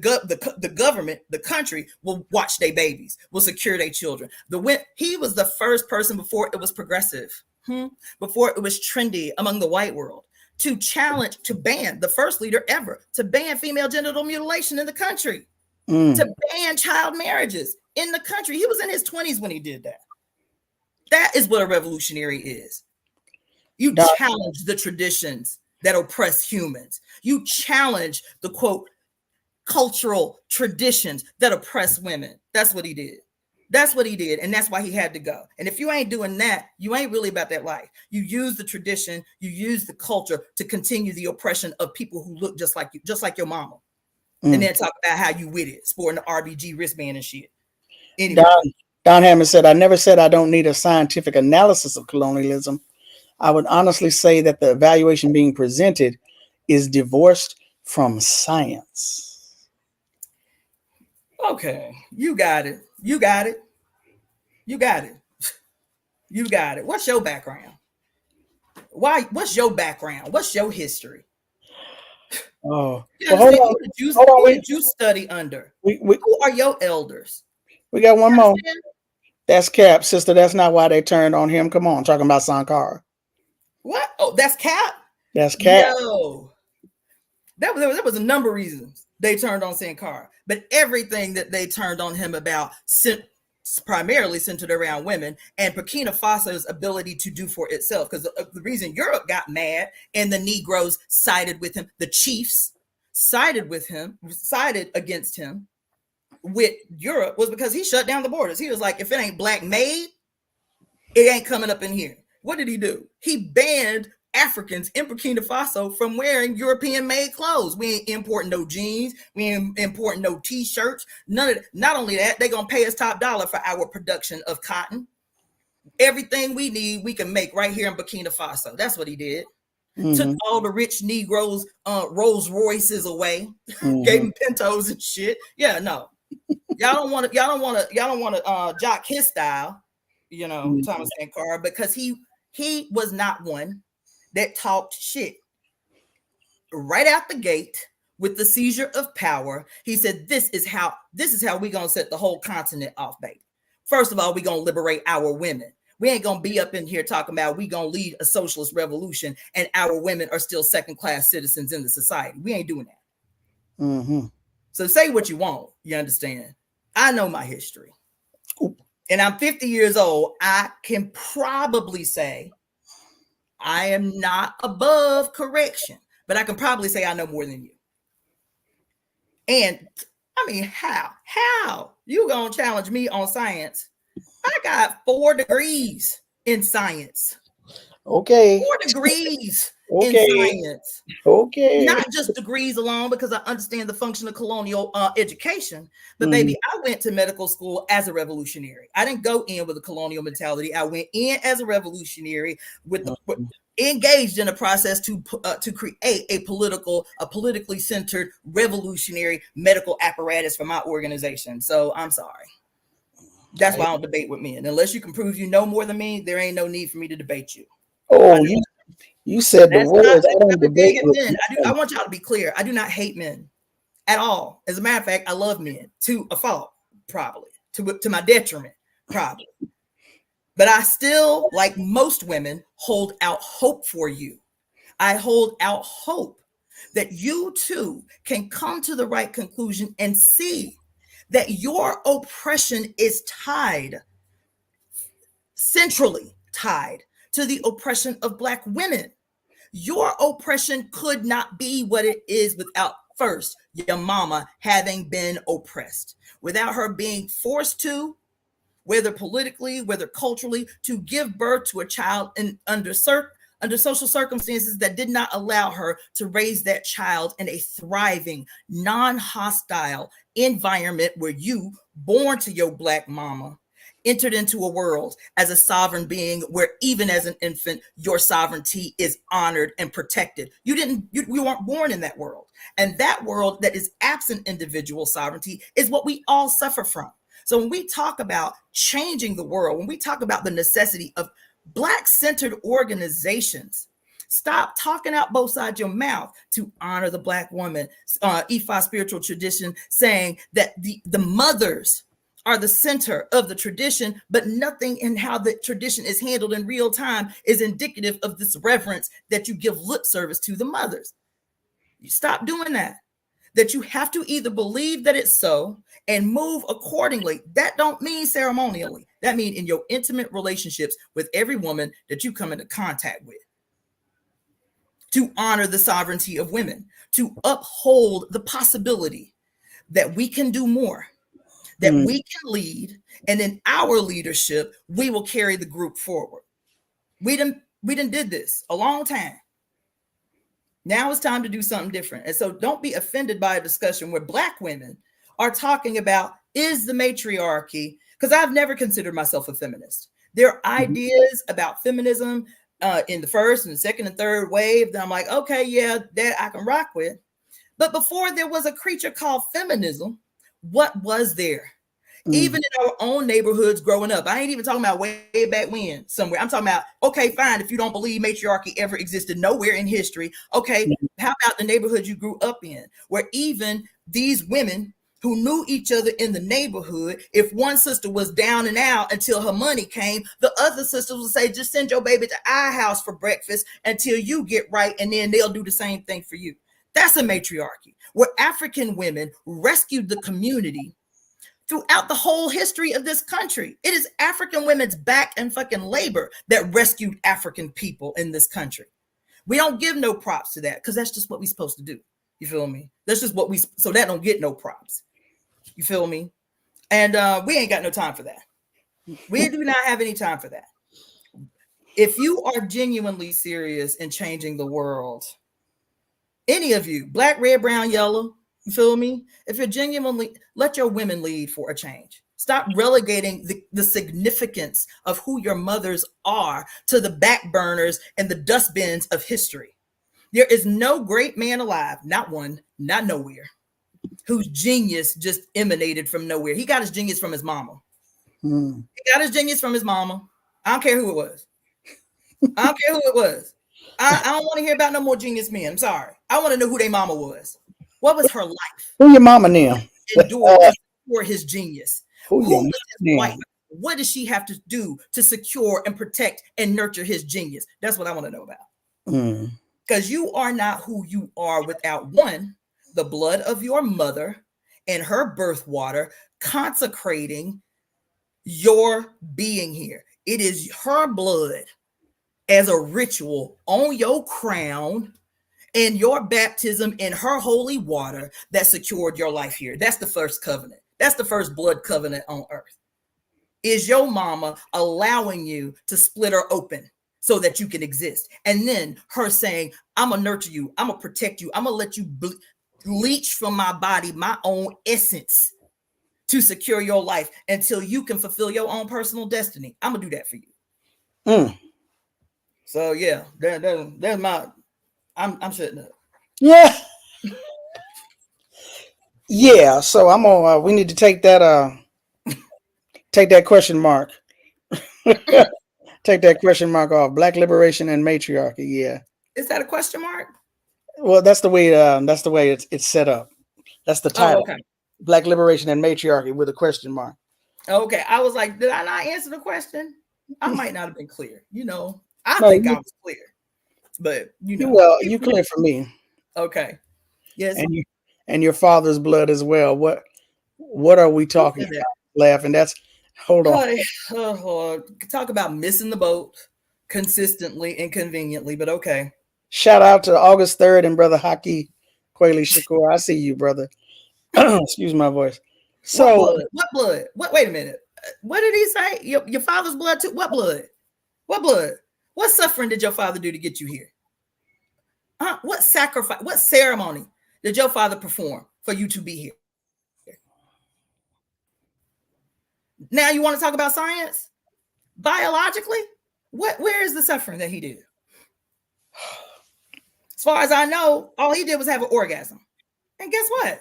government, the country, will watch their babies, will secure their children. He was the first person before it was progressive, before it was trendy among the white world, to challenge, to ban, the first leader ever, to ban female genital mutilation in the country, to ban child marriages in the country. He was in his 20s when he did that. That is what a revolutionary is. You challenge the traditions that oppress humans. You challenge the, quote, cultural traditions that oppress women. That's what he did. That's what he did. And that's why he had to go. And if you ain't doing that, you ain't really about that life. You use the tradition, you use the culture to continue the oppression of people who look just like you, just like your mama. And then talk about how you with it, sporting the RBG wristband and shit. Anyway. Don Hammond said, I never said I don't need a scientific analysis of colonialism. I would honestly say that the evaluation being presented is divorced from science. Okay, you got it. You got it. You got it. You got it. What's your background? What's your background? What's your history? Oh, who did you study under? Who are your elders? We got one more. That's Cap, sister. That's not why they turned on him. Come on, talking about Sankara. What? Oh, that's Cap? That's Cap. Yo, there was a number of reasons they turned on Sankara, but everything that they turned on him about primarily centered around women and Burkina Faso's ability to do for itself. Because the reason Europe got mad and the Negroes sided with him, the chiefs sided against him with Europe, was because he shut down the borders. He was like, if it ain't black made, it ain't coming up in here. What did he do? He banned Africans in Burkina Faso from wearing European made clothes. We ain't importing no jeans. We ain't importing no t-shirts. None of that. Not only that, they gonna pay us top dollar for our production of cotton. Everything we need, we can make right here in Burkina Faso. That's what he did. Took all the rich Negroes, Rolls Royces away, gave them Pintos and shit. Yeah, no. Y'all don't want to jock his style, Thomas Sankara, because he was not one that talked shit. Right out the gate with the seizure of power, he said, this is how we gonna set the whole continent off, baby. First of all, we gonna liberate our women. We ain't gonna be up in here talking about we gonna lead a socialist revolution and our women are still second-class citizens in the society. We ain't doing that. So say what you want, you understand? I know my history. And I'm 50 years old. I can probably say I am not above correction, but I can probably say I know more than you. And I mean, how you gonna challenge me on science? I got 4 degrees in science. Okay. 4 degrees in science. Okay. Not just degrees alone, because I understand the function of colonial education, but baby, I went to medical school as a revolutionary. I didn't go in with a colonial mentality. I went in as a revolutionary with engaged in a process to create a politically centered revolutionary medical apparatus for my organization. So I'm sorry. That's why I don't debate with men. Unless you can prove you know more than me, there ain't no need for me to debate you. Oh, you said the words. I don't debate with men. I want y'all to be clear. I do not hate men at all. As a matter of fact, I love men to a fault, probably to my detriment, probably. But I still, like most women, hold out hope for you. I hold out hope that you too can come to the right conclusion and see that your oppression is tied, centrally tied, to the oppression of Black women. Your oppression could not be what it is without first your mama having been oppressed, without her being forced to, whether politically, whether culturally, to give birth to a child under social circumstances that did not allow her to raise that child in a thriving, non-hostile environment where you, born to your Black mama, entered into a world as a sovereign being where even as an infant, your sovereignty is honored and protected. You weren't born in that world. And that world that is absent individual sovereignty is what we all suffer from. So when we talk about changing the world, when we talk about the necessity of Black-centered organizations, stop talking out both sides of your mouth to honor the Black woman. Ifa spiritual tradition saying that the mothers are the center of the tradition, but nothing in how the tradition is handled in real time is indicative of this reverence that you give lip service to the mothers. You stop doing that. That you have to either believe that it's so and move accordingly. That don't mean ceremonially. That means in your intimate relationships with every woman that you come into contact with. To honor the sovereignty of women, to uphold the possibility that we can do more, that we can lead, and in our leadership, we will carry the group forward. We done did this a long time. Now it's time to do something different. And so don't be offended by a discussion where Black women are talking about, is the matriarchy, because I've never considered myself a feminist. There are ideas about feminism in the first and the second and third wave that I'm like, okay, yeah, that I can rock with. But before there was a creature called feminism, what was there? Even in our own neighborhoods growing up, I ain't even talking about way back when somewhere. I'm talking about, okay, fine, if you don't believe matriarchy ever existed nowhere in history, okay, how about the neighborhood you grew up in, where even these women who knew each other in the neighborhood, if one sister was down and out until her money came, the other sisters would say, just send your baby to our house for breakfast until you get right, and then they'll do the same thing for you. That's a matriarchy, where African women rescued the community throughout the whole history of this country. It is African women's back and fucking labor that rescued African people in this country. We don't give no props to that because that's just what we're supposed to do. You feel me? That's just what so that don't get no props. You feel me? And we ain't got no time for that. We do not have any time for that. If you are genuinely serious in changing the world, any of you, Black, red, brown, yellow, you feel me? If you're genuinely, let your women lead for a change. Stop relegating the significance of who your mothers are to the back burners and the dustbins of history. There is no great man alive, not one, not nowhere, whose genius just emanated from nowhere. He got his genius from his mama. He got his genius from his mama. I don't care who it was. I don't care who it was. I don't want to hear about no more genius men. I'm sorry. I want to know who their mama was. What was her life? Who your mama now? Endured to secure his genius. Who was his wife? What does she have to do to secure and protect and nurture his genius? That's what I want to know about. Because you are not who you are without one, the blood of your mother and her birth water consecrating your being here. It is her blood as a ritual on your crown and your baptism in her holy water that secured your life here. That's the first covenant. That's the first blood covenant on earth. Is your mama allowing you to split her open so that you can exist? And then her saying, I'm gonna nurture you, I'm gonna protect you, I'm gonna let you leach from my body my own essence to secure your life until you can fulfill your own personal destiny. I'm gonna do that for you. So yeah, there's my, I'm shutting up. Yeah. Yeah. So I'm gonna we need to take that question mark. Take that question mark off. Black liberation and matriarchy. Yeah. Is that a question mark? Well, that's the way it's set up. That's the title. Oh, okay. Black liberation and matriarchy with a question mark. Okay. I was like, did I not answer the question? I might not have been clear. I think I was clear. But well, you clear for me. Okay. Yes. And your father's blood as well. What are we talking about? Laughing. That's hold on. Talk about missing the boat consistently and conveniently, but okay. Shout out to August 3rd and brother Haki Kweli Shakur. I see you, brother. Excuse my voice. What So blood? What blood? What? Wait a minute. What did he say? Your father's blood too? What blood? What blood? What suffering did your father do to get you here? What sacrifice? What ceremony did your father perform for you to be here? Now you want to talk about science? Biologically? Where is the suffering that he did? As far as I know, all he did was have an orgasm. And guess what?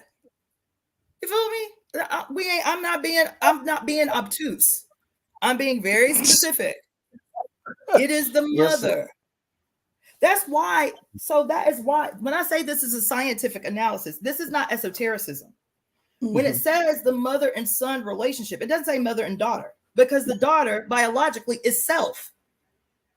You feel me? I'm not being obtuse. I'm being very specific. It is the mother. That's why. So that is why when I say this is a scientific analysis, this is not esotericism. When it says the mother and son relationship, it doesn't say mother and daughter, because the daughter biologically is self,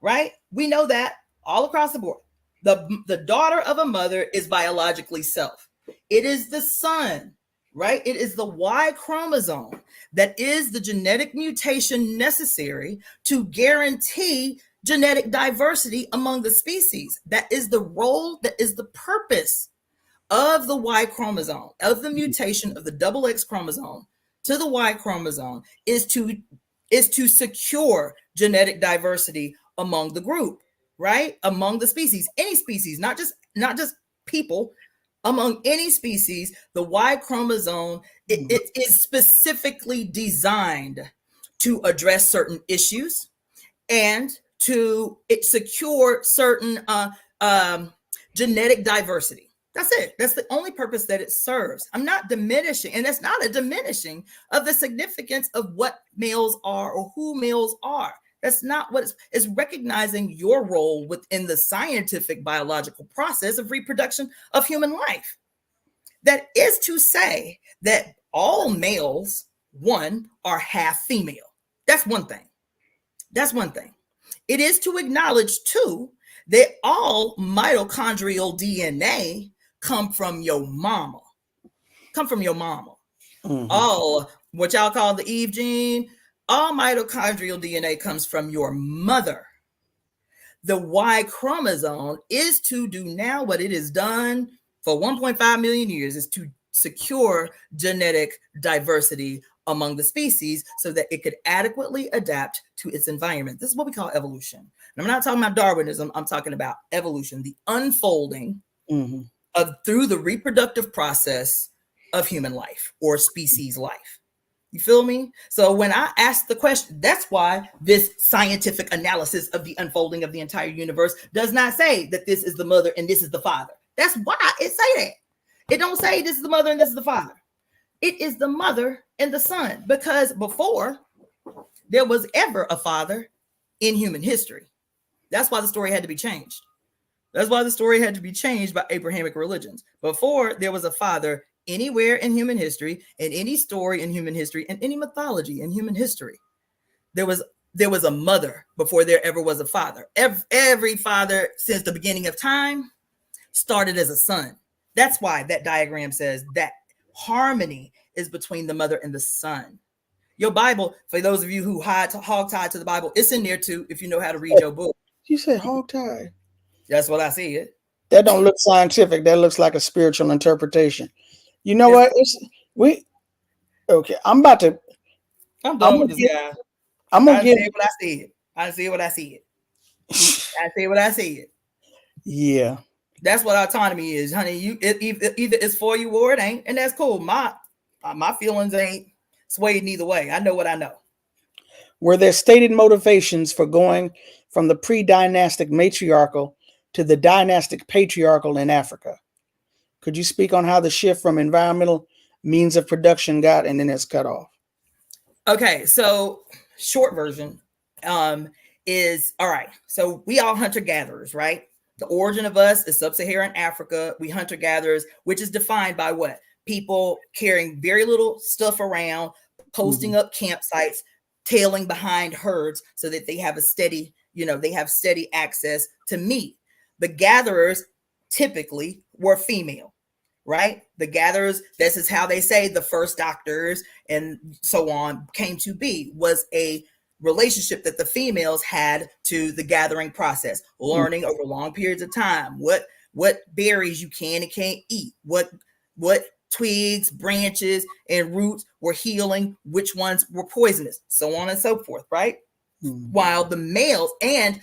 right? We know that all across the board. The daughter of a mother is biologically self. It is the son, right? It is the Y chromosome that is the genetic mutation necessary to guarantee genetic diversity among the species. That is the role, that is the purpose of the Y chromosome, of the mutation of the double X chromosome to the Y chromosome is to secure genetic diversity among the group, right? Among the species, any species, not just people, among any species, the Y chromosome, it is specifically designed to address certain issues and to secure certain genetic diversity. That's it. That's the only purpose that it serves. I'm not diminishing, and that's not a diminishing of the significance of what males are or who males are. That's not what it's recognizing your role within the scientific biological process of reproduction of human life. That is to say that all males, one, are half female. That's one thing. That's one thing. It is to acknowledge, too, that all mitochondrial DNA come from your mama. Come from your mama. All what y'all call the Eve gene, all mitochondrial DNA comes from your mother. The Y chromosome is to do now what it has done for 1.5 million years, is to secure genetic diversity among the species so that it could adequately adapt to its environment. This is what we call evolution. And I'm not talking about Darwinism. I'm talking about evolution, the unfolding of through the reproductive process of human life or species life. You feel me? So when I ask the question, that's why this scientific analysis of the unfolding of the entire universe does not say that this is the mother and this is the father. That's why it say that. It don't say this is the mother and this is the father. It is the mother and the son, because before there was ever a father in human history. That's why the story had to be changed. That's why the story had to be changed by Abrahamic religions. Before there was a father anywhere in human history, in any story in human history, and any mythology in human history, there was a mother before there ever was a father. Every father since the beginning of time started as a son. That's why that diagram says that harmony is between the mother and the son. Your Bible, for those of you who hog-tied to the Bible, it's in there too if you know how to read your book. You said hog-tied. That's what I see it. That don't look scientific. That looks like a spiritual interpretation. You know what? Okay. I'm done with this guy. I'm gonna get what I said. I see what I see. I say what I said. Yeah. That's what autonomy is, honey. Either it's for you or it ain't, and that's cool. My feelings ain't swayed neither way. I know what I know. Were there stated motivations for going from the pre-dynastic matriarchal to the dynastic patriarchal in Africa? Could you speak on how the shift from environmental means of production got and then it's cut off? Okay, so short version is, all right, so we all hunter-gatherers, right? The origin of us is sub-Saharan Africa. We hunter-gatherers, which is defined by what? People carrying very little stuff around, posting up campsites, tailing behind herds so that they have a steady, they have steady access to meat. The gatherers typically were female, right? The gatherers, this is how they say the first doctors and so on came to be, was a relationship that the females had to the gathering process, learning over long periods of time what berries you can and can't eat, what twigs, branches, and roots were healing, which ones were poisonous, so on and so forth, right? While the males and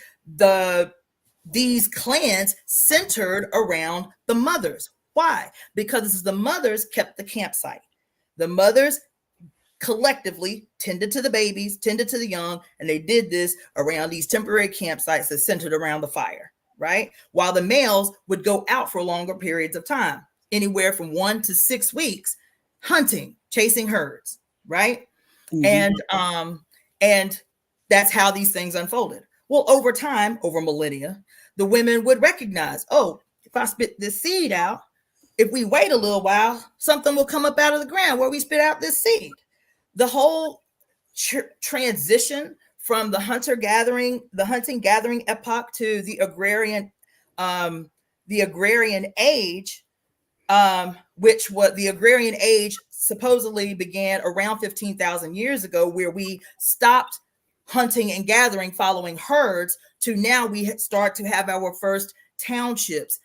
these clans centered around the mothers. Why? Because the mothers kept the campsite. The mothers collectively tended to the babies, tended to the young, and they did this around these temporary campsites that centered around the fire, right? While the males would go out for longer periods of time, anywhere from 1 to 6 weeks, hunting, chasing herds, right? And that's how these things unfolded. Well, over time, over millennia, the women would recognize, oh, if I spit this seed out, if we wait a little while, something will come up out of the ground where we spit out this seed. The whole transition from the hunting gathering epoch to the agrarian age, which what the agrarian age supposedly began around 15,000 years ago, where we stopped hunting and gathering following herds, to now we start to have our first townships,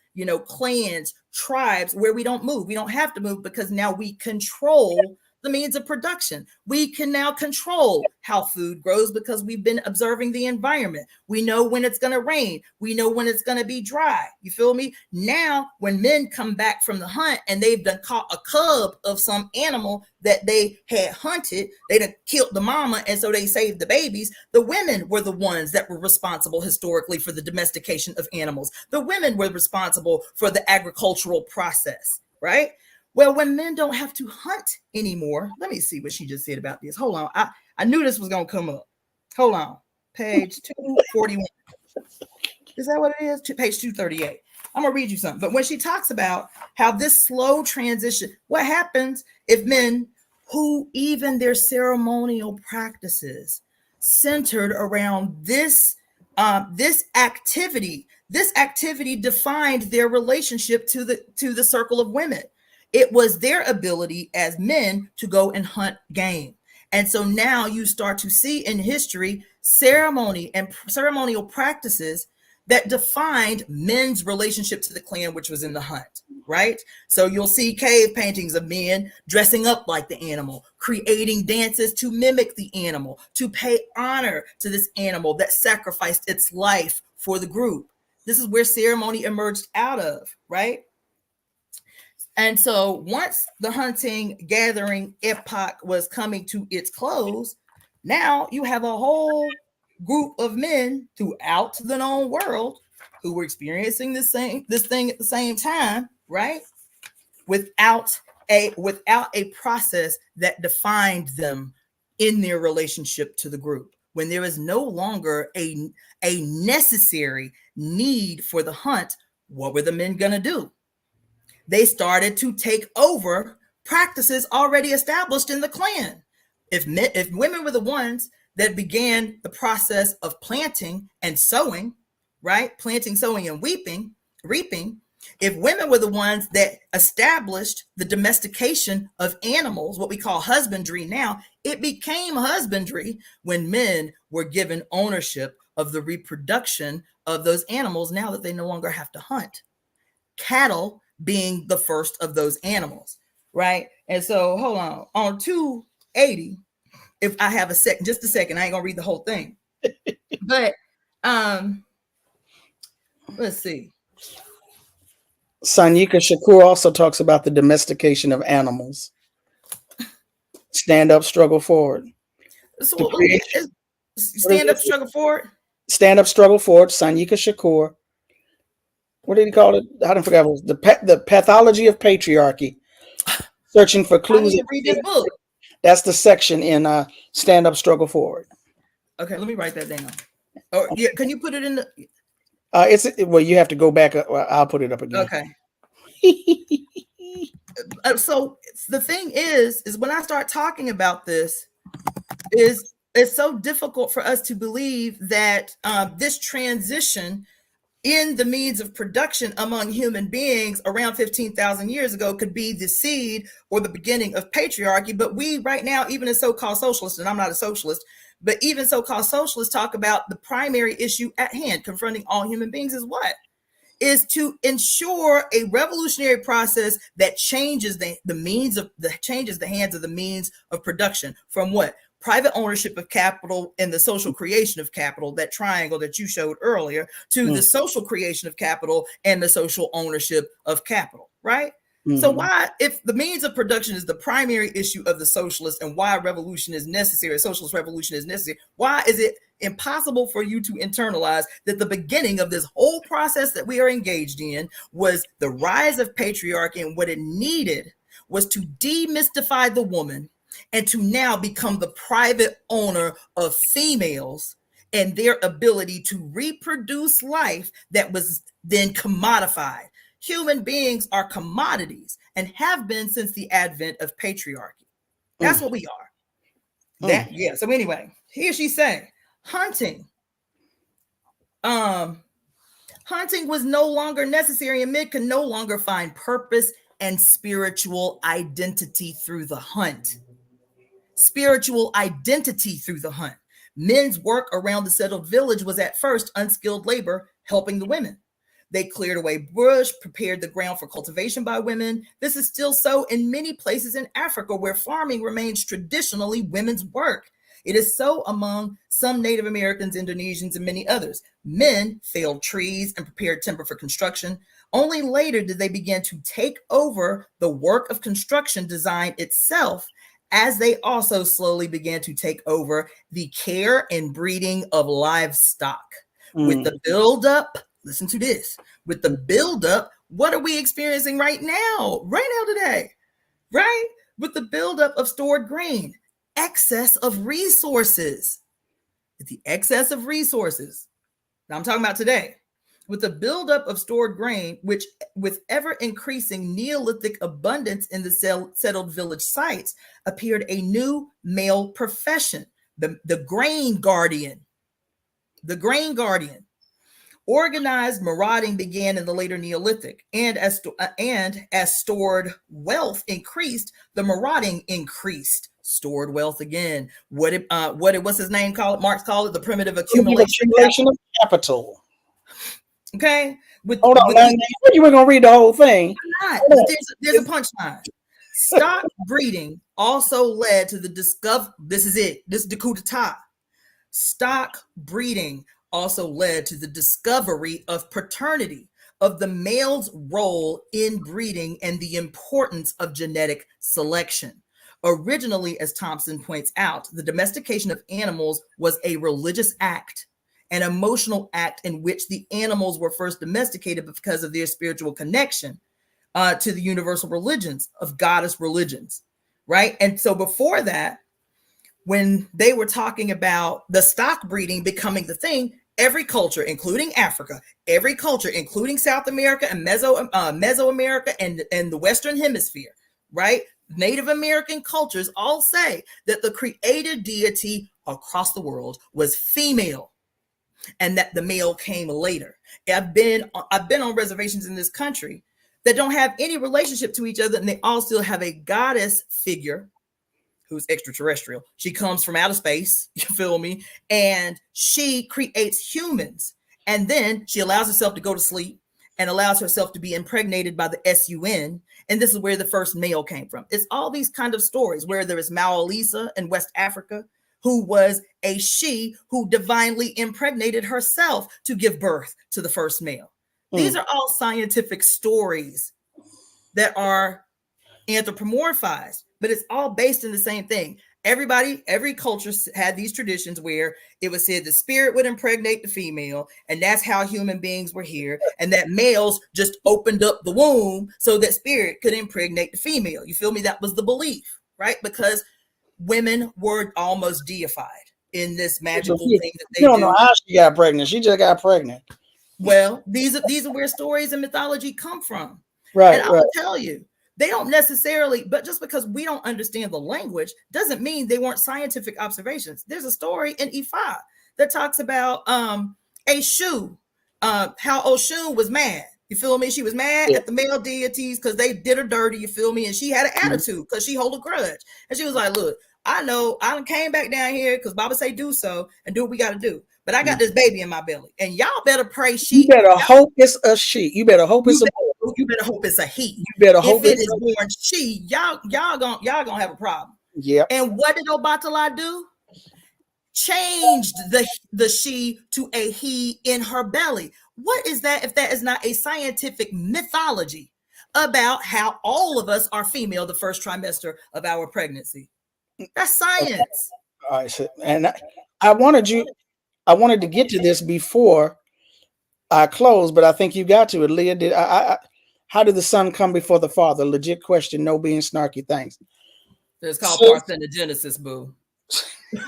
clans, tribes, where we don't move. We don't have to move because now we control the means of production. We can now control how food grows because we've been observing the environment. We know when it's going to rain. We know when it's going to be dry. You feel me? Now, when men come back from the hunt and they've done caught a cub of some animal that they had hunted, they done killed the mama, and so they saved the babies. The women were the ones that were responsible historically for the domestication of animals. The women were responsible for the agricultural process, right? Well, when men don't have to hunt anymore, let me see what she just said about this. Hold on. I knew this was going to come up. Hold on. Page 241. Is that what it is? Page 238. I'm going to read you something. But when she talks about how this slow transition, what happens if men who even their ceremonial practices centered around this activity defined their relationship to the circle of women. It was their ability as men to go and hunt game. And so now you start to see in history ceremony and ceremonial practices that defined men's relationship to the clan, which was in the hunt, right? So you'll see cave paintings of men dressing up like the animal, creating dances to mimic the animal, to pay honor to this animal that sacrificed its life for the group. This is where ceremony emerged out of, right? And so once the hunting gathering epoch was coming to its close, now you have a whole group of men throughout the known world who were experiencing this thing at the same time, right? Without a process that defined them in their relationship to the group. When there is no longer a necessary need for the hunt, what were the men gonna do? They started to take over practices already established in the clan. If women were the ones that began the process of planting and sowing, right? Planting, sowing, and reaping. If women were the ones that established the domestication of animals, what we call husbandry now, it became husbandry when men were given ownership of the reproduction of those animals now that they no longer have to hunt. Cattle being the first of those animals, right? And so hold on 280, if I have just a second, I ain't gonna read the whole thing. But let's see. Sanyika Shakur also talks about the domestication of animals. Stand up, struggle forward. So stand up, struggle forward. Stand up, struggle forward. Sanyika Shakur. What did he call it? I don't forget. It was the pathology of patriarchy. Searching for clues. I need to read this book. That's the section in Stand Up, Struggle Forward. Okay, let me write that down. Or yeah, can you put it in the? Well, you have to go back. I'll put it up again. Okay. So the thing is when I start talking about this, it's so difficult for us to believe that this transition in the means of production among human beings around 15,000 years ago could be the seed or the beginning of patriarchy. But we right now, even as so-called socialists, and I'm not a socialist, but even so-called socialists talk about the primary issue at hand confronting all human beings is what? Is to ensure a revolutionary process that changes the hands of the means of production from what? Private ownership of capital and the social creation of capital, that triangle that you showed earlier, to the social creation of capital and the social ownership of capital, right? So why, if the means of production is the primary issue of the socialist and why revolution is necessary, socialist revolution is necessary, why is it impossible for you to internalize that the beginning of this whole process that we are engaged in was the rise of patriarchy, and what it needed was to demystify the woman and to now become the private owner of females and their ability to reproduce life that was then commodified. Human beings are commodities and have been since the advent of patriarchy. That's what we are. So anyway, here she say, hunting. Hunting was no longer necessary, and men could no longer find purpose and spiritual identity through the hunt. Spiritual identity through the hunt. Men's work around the settled village was at first unskilled labor, helping the women. They cleared away bush, prepared the ground for cultivation by women. This is still so in many places in Africa, where farming remains traditionally women's work. It is so among some Native Americans, Indonesians, and many others. Men felled trees and prepared timber for construction. Only later did they begin to take over the work of construction design itself, as they also slowly began to take over the care and breeding of livestock. With the buildup, listen to this, with the buildup, what are we experiencing right now today, right? With the buildup of stored grain, excess of resources, the excess of resources. Now I'm talking about today. With the buildup of stored grain, which with ever increasing Neolithic abundance in the settled village sites, appeared a new male profession, the grain guardian. The grain guardian. Organized marauding began in the later Neolithic, and as stored wealth increased, the marauding increased. Stored wealth again. What's his name called? Marx called it the primitive accumulation of capital. Okay. Hold on, man. You were gonna read the whole thing. I'm not. There's a punchline. Stock breeding also led to the This is the coup d'etat. Stock breeding also led to the discovery of paternity, of the male's role in breeding, and the importance of genetic selection. Originally, as Thompson points out, the domestication of animals was a religious act, an emotional act in which the animals were first domesticated because of their spiritual connection to the universal religions of goddess religions, right? And so before that, when they were talking about the stock breeding becoming the thing, every culture, including Africa, every culture, including South America and Mesoamerica and the Western Hemisphere, right? Native American cultures all say that the created deity across the world was female, and that the male came later. I've been on reservations in this country that don't have any relationship to each other, and they all still have a goddess figure who's extraterrestrial. She comes from outer space, you feel me? And she creates humans. And then she allows herself to go to sleep and allows herself to be impregnated by the SUN. And this is where the first male came from. It's all these kind of stories where there is Maolisa in West Africa, who was a she who divinely impregnated herself to give birth to the first male. These are all scientific stories that are anthropomorphized, but it's all based in the same thing. Every culture had these traditions where it was said the spirit would impregnate the female, and that's how human beings were here, and that males just opened up the womb so that spirit could impregnate the female. You feel me? That was the belief, right? Because women were almost deified in this magical thing that they don't know how she got pregnant. She just got pregnant. Well, these are where stories and mythology come from. Right. And I'll tell you, they don't necessarily, but just because we don't understand the language doesn't mean they weren't scientific observations. There's a story in Ifa that talks about a shoe how Oshun was mad. You feel me? She was mad at the male deities because they did her dirty. You feel me? And she had an attitude because she hold a grudge. And she was like, look, I know I came back down here because Baba say do so and do what we got to do. But I got this baby in my belly. And y'all better pray she. You better hope it's a she. You better hope it's a boy. You better hope it's a he. You better hope if it is born she, y'all gonna have a problem. Yeah. And what did Obatala do? Changed the she to a he in her belly. What is that if that is not a scientific mythology about how all of us are female the first trimester of our pregnancy? That's science. All right, so, and I wanted to get to this before I close, but I think you got to it, Leah. Did how did the son come before the father? Legit question, no being snarky. Thanks. It's called parthenogenesis, boo.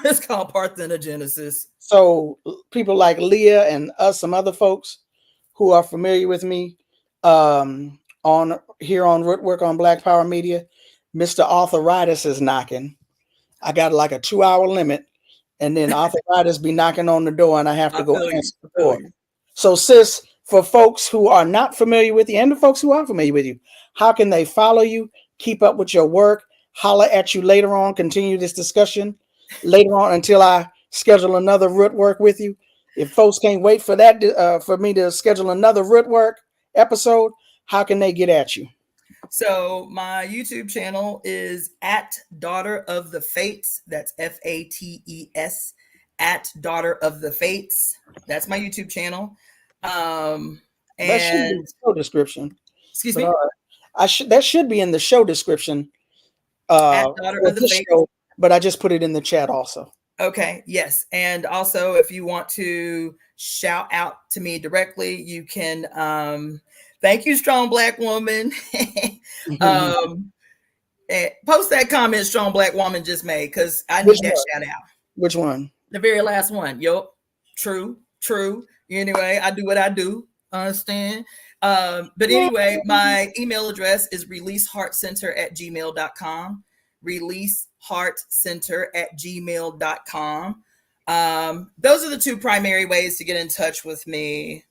It's called parthenogenesis. So people like Leah and us, some other folks who are familiar with me, on here on Rootwork on Black Power Media, Mr. Arthritis is knocking. I got like a 2-hour limit, and then Arthritis be knocking on the door, and I have to go answer the door. So, sis, for folks who are not familiar with you, and the folks who are familiar with you, how can they follow you, keep up with your work, holler at you later on, continue this discussion later on until I schedule another Rootwork with you? If folks can't wait for that, for me to schedule another Rootwork episode, how can they get at you? So my YouTube channel is at Daughter of the Fates. That's FATES at Daughter of the Fates. That's my YouTube channel. And that should be in the show description. Excuse me. That should be in the show description. At Daughter of the Fates. Show, but I just put it in the chat also. Okay. Yes. And also, if you want to shout out to me directly, you can. Thank you, Strong Black Woman. Post that comment Strong Black Woman just made, because I need that shout out. Which one? The very last one. Yup. True. Anyway, I do what I do. Understand? But anyway, my email address is release.heart.center@gmail.com. release.heart.center@gmail.com. Those are the two primary ways to get in touch with me.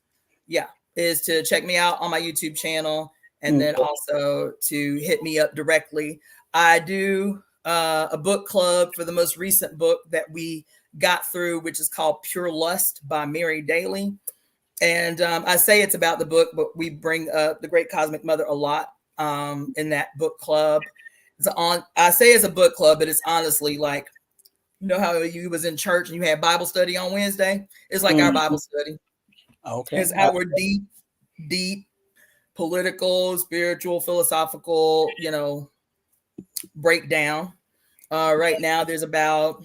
Yeah. Is to check me out on my YouTube channel, and then also to hit me up directly. I do a book club for the most recent book that we got through, which is called Pure Lust by Mary Daly. And I say it's about the book, but we bring up the Great Cosmic Mother a lot in that book club. I say it's a book club, but it's honestly like, you know how you was in church and you had Bible study on Wednesday? It's like our Bible study. Okay. It's our deep political, spiritual, philosophical, breakdown. Right now, there's about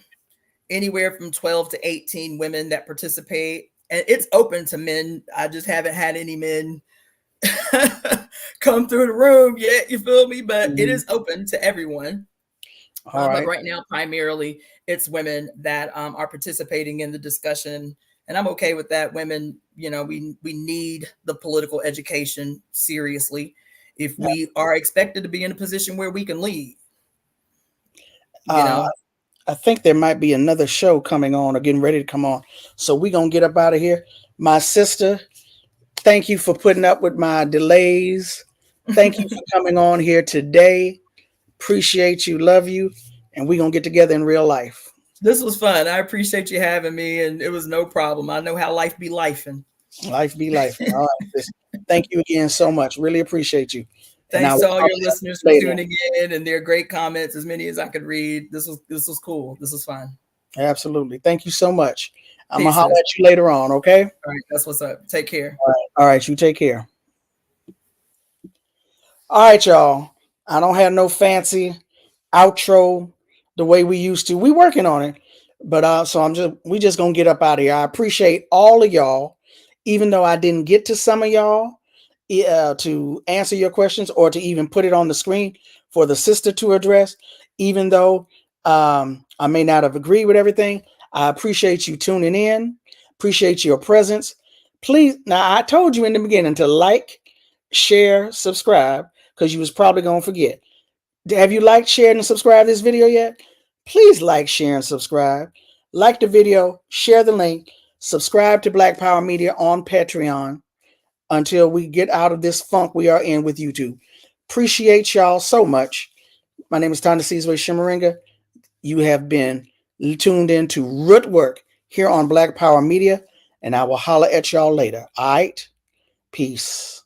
anywhere from 12 to 18 women that participate, and it's open to men. I just haven't had any men come through the room yet. You feel me? But it is open to everyone. But right now, primarily, it's women that are participating in the discussion. And I'm okay with that. Women, we need the political education seriously if we are expected to be in a position where we can lead. I think there might be another show coming on or getting ready to come on. So we're going to get up out of here. My sister, thank you for putting up with my delays. Thank you for coming on here today. Appreciate you. Love you. And we're going to get together in real life. This was fun. I appreciate you having me, and it was no problem. I know how life be lifing. Life be lifing. All right. Thank you again so much. Really appreciate you. Thanks to all your listeners for tuning in and their great comments, as many as I could read. This was cool. This was fun. Absolutely. Thank you so much. I'm going to holler at you later on, okay? All right. That's what's up. Take care. All right. You take care. All right, y'all. I don't have no fancy outro the way we used to. We working on it, but so we just gonna get up out of here. I appreciate all of y'all, even though I didn't get to some of y'all to answer your questions or to even put it on the screen for the sister to address. Even though I may not have agreed with everything, I appreciate you tuning in. Appreciate your presence. Please, now I told you in the beginning to like, share, subscribe, because you was probably gonna forget. Have you liked, shared, and subscribed this video yet? Please like, share, and subscribe. Like the video, share the link, Subscribe to Black Power Media on Patreon until we get out of this funk we are in with YouTube. Appreciate y'all so much. My name is Thandisizwe Chimurenga. You have been tuned in to Rootwork here on Black Power Media, and I will holler at y'all later. All right? Peace.